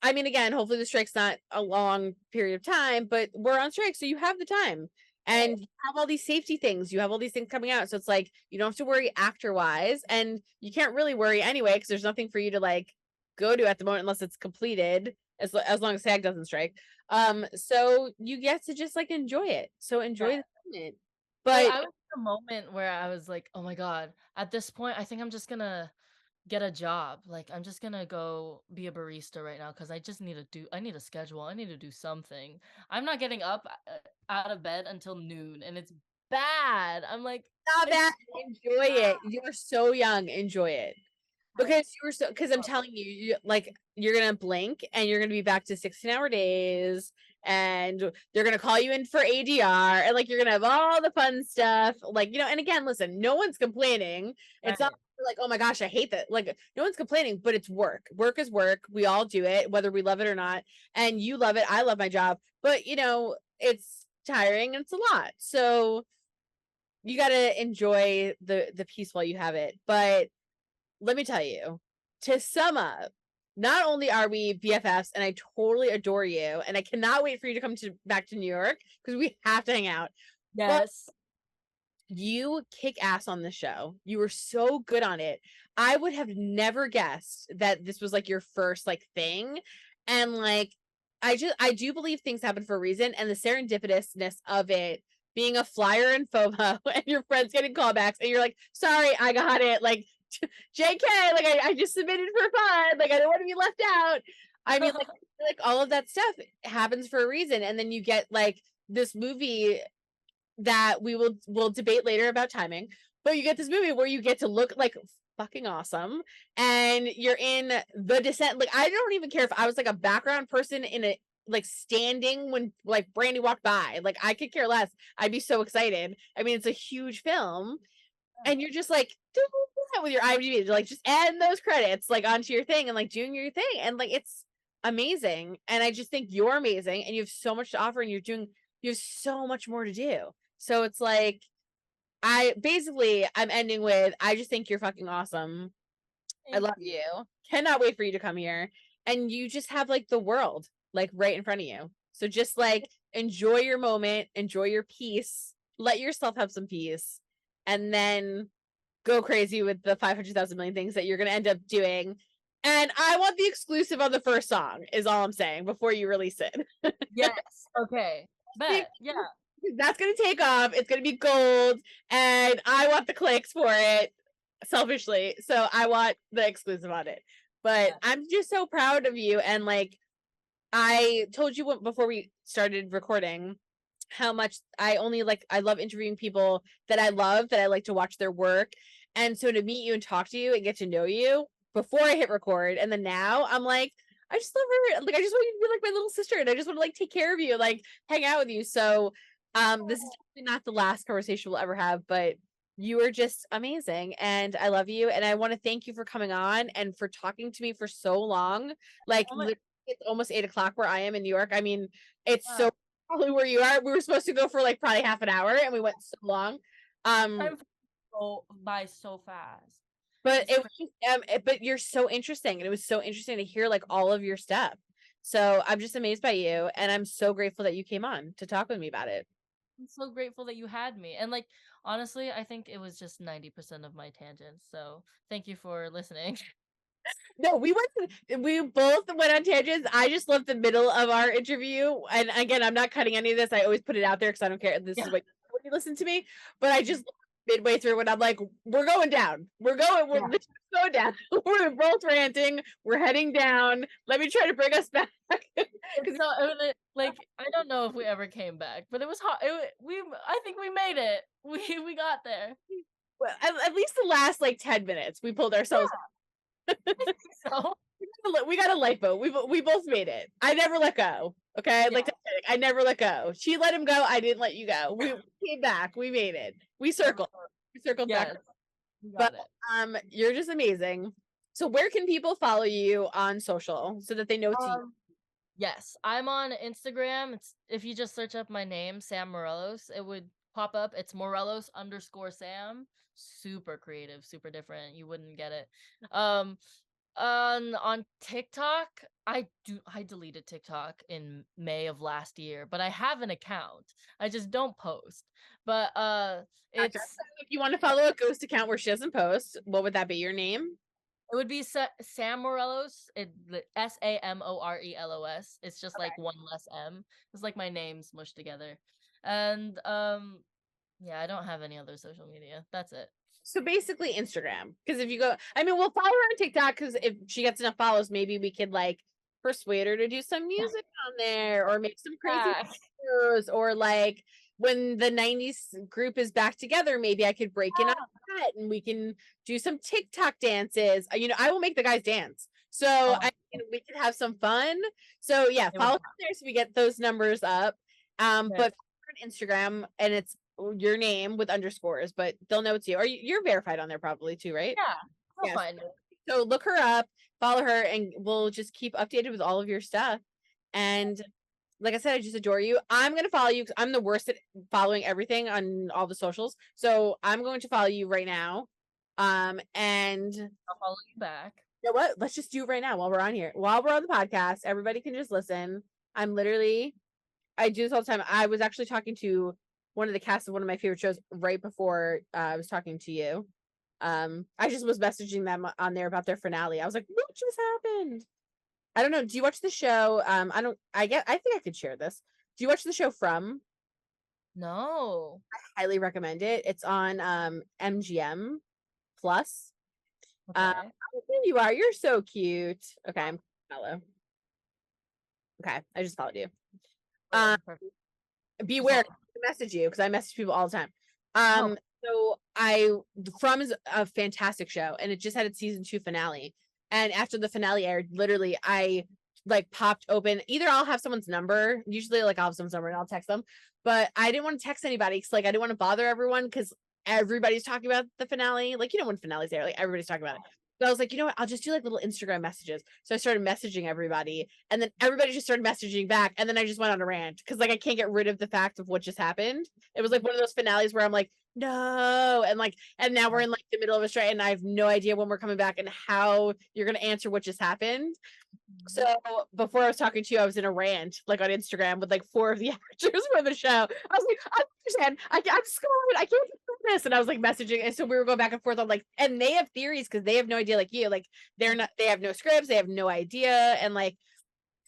I mean, again, hopefully the strike's not a long period of time, but we're on strike, so you have the time. And you have all these safety things. You have all these things coming out. So it's like you don't have to worry actor wise. And you can't really worry anyway, because there's nothing for you to like go to at the moment unless it's completed, as long as SAG doesn't strike. So you get to just like enjoy it. So enjoy the moment. Like, But I was in a moment where I was like, "Oh my god, at this point, I think I'm just gonna get a job. Like, I'm just gonna go be a barista right now, because I need a schedule. I need to do something. I'm not getting up out of bed until noon, and it's bad." I'm like, not it's bad. Enjoy it. You're so young. Enjoy it. bad. Because I'm telling you, like you're gonna blink and you're gonna be back to 16-hour days, and they're gonna call you in for ADR, and like you're gonna have all the fun stuff. Like, and again, listen, no one's complaining. It's not Right. like, oh my gosh, I hate that. Like, no one's complaining, but it's work. Work is work. We all do it, whether we love it or not. And you love it. I love my job. But it's tiring and it's a lot. So you gotta enjoy the peace while you have it. But let me tell you, to sum up, not only are we BFFs and I totally adore you, and I cannot wait for you to come back to New York because we have to hang out, but Yes. you kick ass on the show. You were so good on it. I would have never guessed that this was like your first like thing. And like I do believe things happen for a reason, and the serendipitousness of it being a flyer in FOMO and your friends getting callbacks and you're like, sorry, I got it. Like JK, like I just submitted for fun. Like I don't want to be left out. I mean, like all of that stuff happens for a reason. And then you get like this movie that we'll debate later about timing, but you get this movie where you get to look like fucking awesome, and you're in The Descent. Like I don't even care if I was like a background person in a like standing when like Brandy walked by. Like I could care less. I'd be so excited. I mean, it's a huge film, and you're just like with your IMDb, like just add those credits like onto your thing and like doing your thing, and like it's amazing. And I just think you're amazing, and you have so much to offer, and you have so much more to do. So it's like I'm ending with I just think you're fucking awesome. I Thank love you. you. Cannot wait for you to come here. And you just have like the world like right in front of you. So just like enjoy your moment, enjoy your peace, let yourself have some peace, and then go crazy with the 500,000 million things that you're going to end up doing. And I want the exclusive on the first song, is all I'm saying, before you release it. Yes. Okay. Bet. Yeah. That's going to take off. It's going to be gold. And I want the clicks for it, selfishly. So I want the exclusive on it. But I'm just so proud of you. And like, I told you before we started recording how much I love interviewing people that I love, that I like to watch their work. And so to meet you and talk to you and get to know you before I hit record, and then now I'm like, I just love her. Like I just want you to be like my little sister, and I just want to like take care of you, like hang out with you. So this is definitely not the last conversation we'll ever have, but You are just amazing, and I love you, and I want to thank you for coming on and for talking to me for so long. Like, Oh my literally, it's almost 8 o'clock where I am in New York. I mean, it's so God. probably where you are. We were supposed to go for like probably half an hour, and we went so long. Time go by so fast. But It's it crazy. was but you're so interesting, and it was so interesting to hear like all of your stuff. So I'm just amazed by you, and I'm so grateful that you came on to talk with me about it. I'm so grateful that you had me. And like honestly, I think it was just 90% of my tangents. So thank you for listening. No, we both went on tangents. I just love the middle of our interview. And again, I'm not cutting any of this. I always put it out there because I don't care. This is Yeah. what when you listen to me. But I just midway through when I'm like, we're going down. We're Yeah. the ship's going down. We're both ranting. We're heading down. Let me try to bring us back. It's so like I don't know if we ever came back, but it was hard. I think we made it. We got there. Well, at least the last like 10 minutes, we pulled ourselves. I think so. We got a lifeboat. We both made it. I never let go. Okay, Yeah. like Titanic, I never let go. She let him go. I didn't let you go. We came back. We made it. We circled. We circled back. Yes, we But got it. you're just amazing. So where can people follow you on social so that they know it's you? Yes, I'm on Instagram. It's if you just search up my name, Sam Morelos, it would pop up. It's Morelos_Sam. Super creative, super different. You wouldn't get it. Um, on TikTok, I deleted TikTok in May of last year, but I have an account. I just don't post. But Gotcha. it's If you want to follow a ghost account where she doesn't post, what would that be? Your name? it would be Sam Morelos. SAMORELOS. It's just like one less M. It's like my name smushed together. And yeah, I don't have any other social media. That's it. So basically Instagram. Because if you go, I mean, we'll follow her on TikTok because if she gets enough follows, maybe we could like persuade her to do some music on there or make some crazy Yeah. videos or like when the 90s group is back together, maybe I could break in on that and we can do some TikTok dances. I will make the guys dance. So Oh my we could have some fun. So yeah, it would follow her there so we get those numbers up. yes. But on Instagram and it's your name with underscores, but they'll know it's you. Or you're verified on there probably too, right? Yeah, I'll Yes. find it. So look her up, follow her, and we'll just keep updated with all of your stuff. And like I said, I just adore you. I'm gonna follow you because I'm the worst at following everything on all the socials. So I'm going to follow you right now. And you I'll follow you back. know what? Let's just do it right now while we're on here. While we're on the podcast, everybody can just listen. I do this all the time. I was actually talking to one of the cast of one of my favorite shows right before I was talking to you. I just was messaging them on there about their finale. I was like, what just happened? I don't know. Do you watch the show? I think I could share this. Do you watch the show From? No. Highly recommend it. It's on MGM Plus. Okay. There you are. You're so cute. Okay, I'm follow. Okay, I just followed you. Um, Perfect. beware, I message you because I message people all the time. Oh, So From is a fantastic show, and it just had its season 2 finale. And after the finale aired, literally, I like popped open. Either I'll have someone's number, usually like I'll have someone's number and I'll text them, but I didn't want to text anybody because like I didn't want to bother everyone because everybody's talking about the finale. Like when finales air, like everybody's talking about it. So I was like, you know what? I'll just do like little Instagram messages. So I started messaging everybody, and then everybody just started messaging back, and then I just went on a rant because like I can't get rid of the fact of what just happened. It was like one of those finales where I'm like, no, and now we're in like the middle of a strike, and I have no idea when we're coming back and how you're gonna answer what just happened. So before I was talking to you, I was in a rant like on Instagram with like 4 of the actors for the show. I was like, I understand. I'm scared. I can't do this. And I was like messaging. And so we were going back and forth on like, and they have theories because they have no idea, like you, like they have no scripts, they have no idea. And like,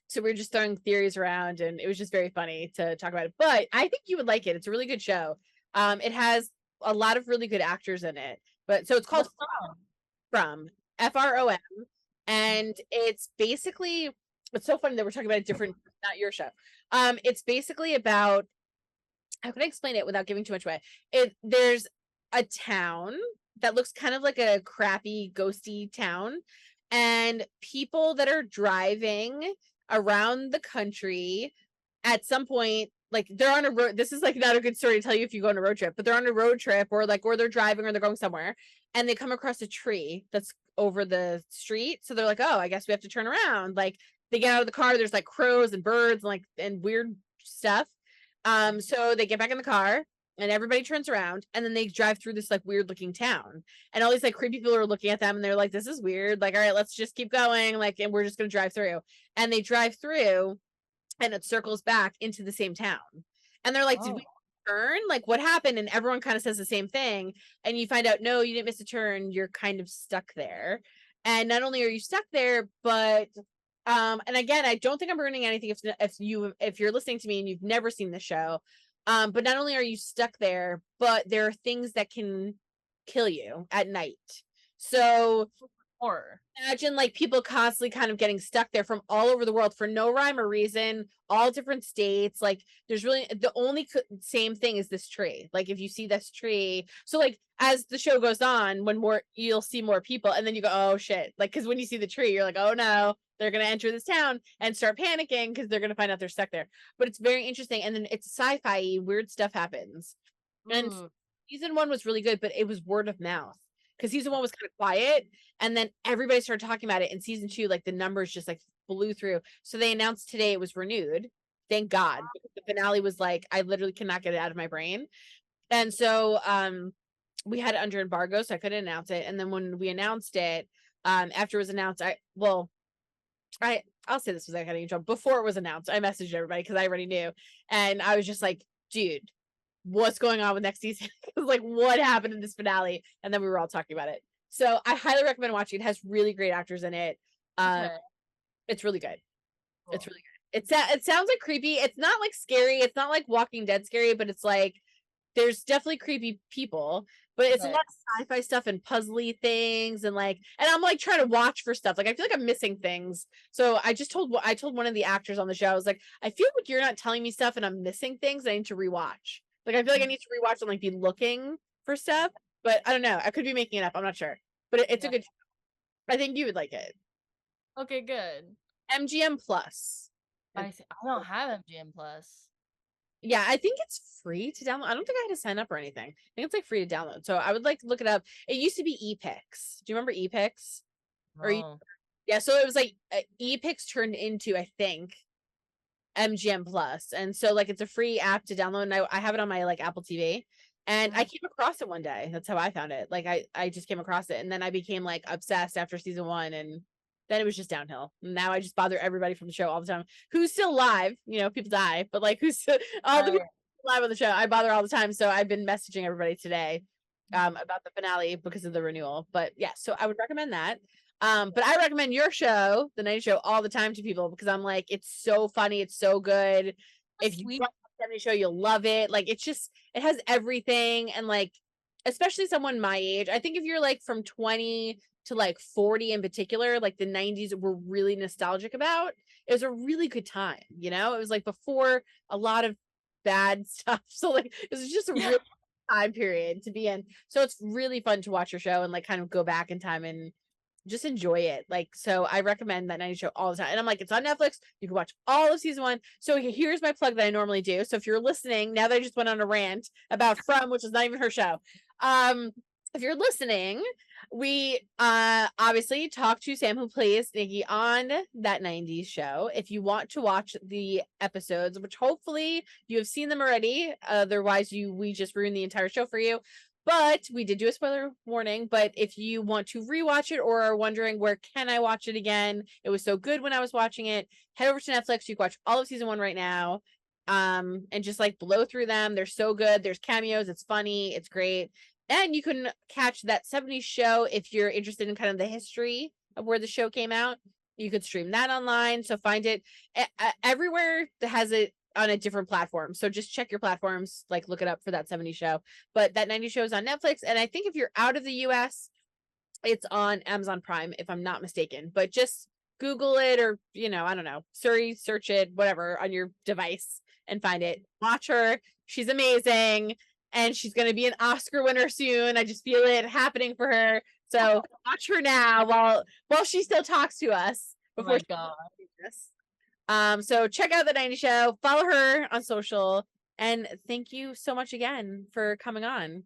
so we were just throwing theories around and it was just very funny to talk about it. But I think you would like it. It's a really good show. It has a lot of really good actors in it. But so it's called From From. And it's so funny that we're talking about a different, not your show. It's basically about, how can I explain it without giving too much away? There's a town that looks kind of like a crappy ghosty town, and people that are driving around the country at some point like they're on a road. This is like not a good story to tell you if you go on a road trip, but they're on a road trip or they're driving or they're going somewhere and they come across a tree that's over the street. So they're like, oh, I guess we have to turn around. Like they get out of the car, there's like crows and birds and like and weird stuff. So they get back in the car and everybody turns around and then they drive through this like weird looking town and all these like creepy people are looking at them and they're like, this is weird. Like, all right, let's just keep going. Like, and we're just gonna drive through. And they drive through and it circles back into the same town. And they're like, did we turn? Like, what happened? And everyone kind of says the same thing. And you find out, no, you didn't miss a turn. You're kind of stuck there. And not only are you stuck there, but and again, I don't think I'm ruining anything if you're listening to me and you've never seen the show. But not only are you stuck there, but there are things that can kill you at night. So horror. Imagine like people constantly kind of getting stuck there from all over the world for no rhyme or reason, all different states. Like there's really the only same thing is this tree. Like if you see this tree, so like as the show goes on, when more you'll see more people, and then you go, oh shit! Like because when you see the tree, you're like, oh no, they're gonna enter this town and start panicking because they're gonna find out they're stuck there. But it's very interesting, and then it's sci-fi, weird stuff happens. And season 1 was really good, but it was word of mouth because season 1 was kind of quiet and then everybody started talking about it. In season 2, like the numbers just like blew through. So they announced today it was renewed. Thank God. Because the finale was like, I literally cannot get it out of my brain. And so we had it under embargo, so I couldn't announce it. And then when we announced it, after it was announced, I'll say this was like getting in trouble. Before it was announced, I messaged everybody because I already knew. And I was just like, dude, what's going on with next season? Like what happened in this finale? And then we were all talking about it. So I highly recommend watching. It has really great actors in it. It's really good. Cool. It's really good. It sounds like creepy. It's not like scary. It's not like Walking Dead scary, but it's like there's definitely creepy people, but it's a lot of sci-fi stuff and puzzly things and I'm like trying to watch for stuff. Like I feel like I'm missing things. So I told one of the actors on the show, I was like, I feel like you're not telling me stuff and I'm missing things I need to rewatch. Like I feel like I need to rewatch and like be looking for stuff, but I don't know. I could be making it up. I'm not sure, but it's a good show. I think you would like it. Okay, good. MGM Plus. I don't have MGM Plus. Yeah, I think it's free to download. I don't think I had to sign up or anything. I think it's like free to download. So I would like look it up. It used to be Epix. Do you remember Epix? No. Yeah, so it was like Epix turned into, I think, MGM Plus. And so like it's a free app to download and I have it on my like Apple TV. And I came across it one day. That's how I found it. Like I just came across it and then I became like obsessed after season 1 and then it was just downhill. Now I just bother everybody from the show all the time who's still live. You know, people die, but like who's still, all the people live on the show. I bother all the time. So I've been messaging everybody today about the finale because of the renewal. But yeah, so I would recommend that. But I recommend your show, The 90s Show, all the time to people because I'm like, it's so funny, it's so good. If you watch the 90s Show, you'll love it. Like it's just, it has everything. And like, especially someone my age, I think if you're like from 20 to like 40 in particular, like the 90s were really nostalgic about. It was a really good time, you know? It was like before a lot of bad stuff. So like it was just a real time period to be in. So it's really fun to watch your show and like kind of go back in time and just enjoy it. Like, so I recommend that 90s Show all the time. And I'm like, it's on Netflix. You can watch all of season 1. So here's my plug that I normally do. So if you're listening, now that I just went on a rant about From, which is not even her show. If you're listening, we obviously talked to Sam, who plays Nikki on that 90s show. If you want to watch the episodes, which hopefully you have seen them already, otherwise we just ruined the entire show for you. But we did do a spoiler warning. But if you want to rewatch it or are wondering where can I watch it again, it was so good when I was watching it, head over to Netflix. You can watch all of season 1 right now, and just like blow through them. They're so good. There's cameos. It's funny. It's great. And you can catch that 70s show if you're interested in kind of the history of where the show came out. You could stream that online. So find it everywhere that has it on a different platform. So just check your platforms, like look it up for that 70s show. But that 90s show is on Netflix. And I think if you're out of the US, it's on Amazon Prime, if I'm not mistaken. But just Google it or, you know, I don't know, search it, whatever, on your device and find it. Watch her. She's amazing. And she's going to be an Oscar winner soon. I just feel it happening for her. So watch her now while she still talks to us before oh my God. So check out the 90 Show, follow her on social, and thank you so much again for coming on.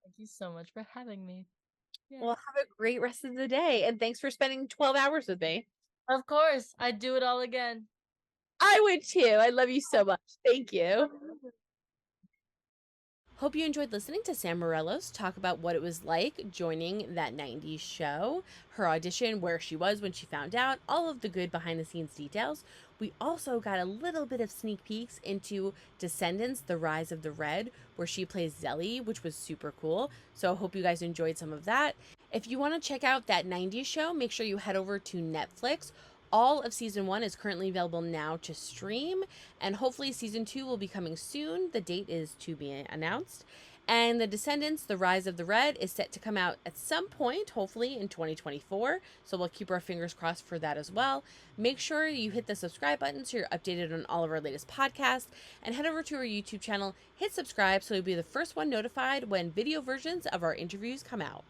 Thank you so much for having me. Yeah. Well, have a great rest of the day, and thanks for spending 12 hours with me. Of course, I'd do it all again. I would too. I love you so much. Thank you. Hope you enjoyed listening to Sam Morelos talk about what it was like joining that 90s show, her audition, where she was when she found out, all of the good behind the scenes details. We also got a little bit of sneak peeks into Descendants, The Rise of the Red, where she plays Zelly, which was super cool. So I hope you guys enjoyed some of that. If you want to check out that 90s show, make sure you head over to Netflix. All of season 1 is currently available now to stream, and hopefully season 2 will be coming soon. The date is to be announced. And The Descendants, The Rise of the Red is set to come out at some point, hopefully in 2024. So we'll keep our fingers crossed for that as well. Make sure you hit the subscribe button so you're updated on all of our latest podcasts, and head over to our YouTube channel, hit subscribe so you'll be the first one notified when video versions of our interviews come out.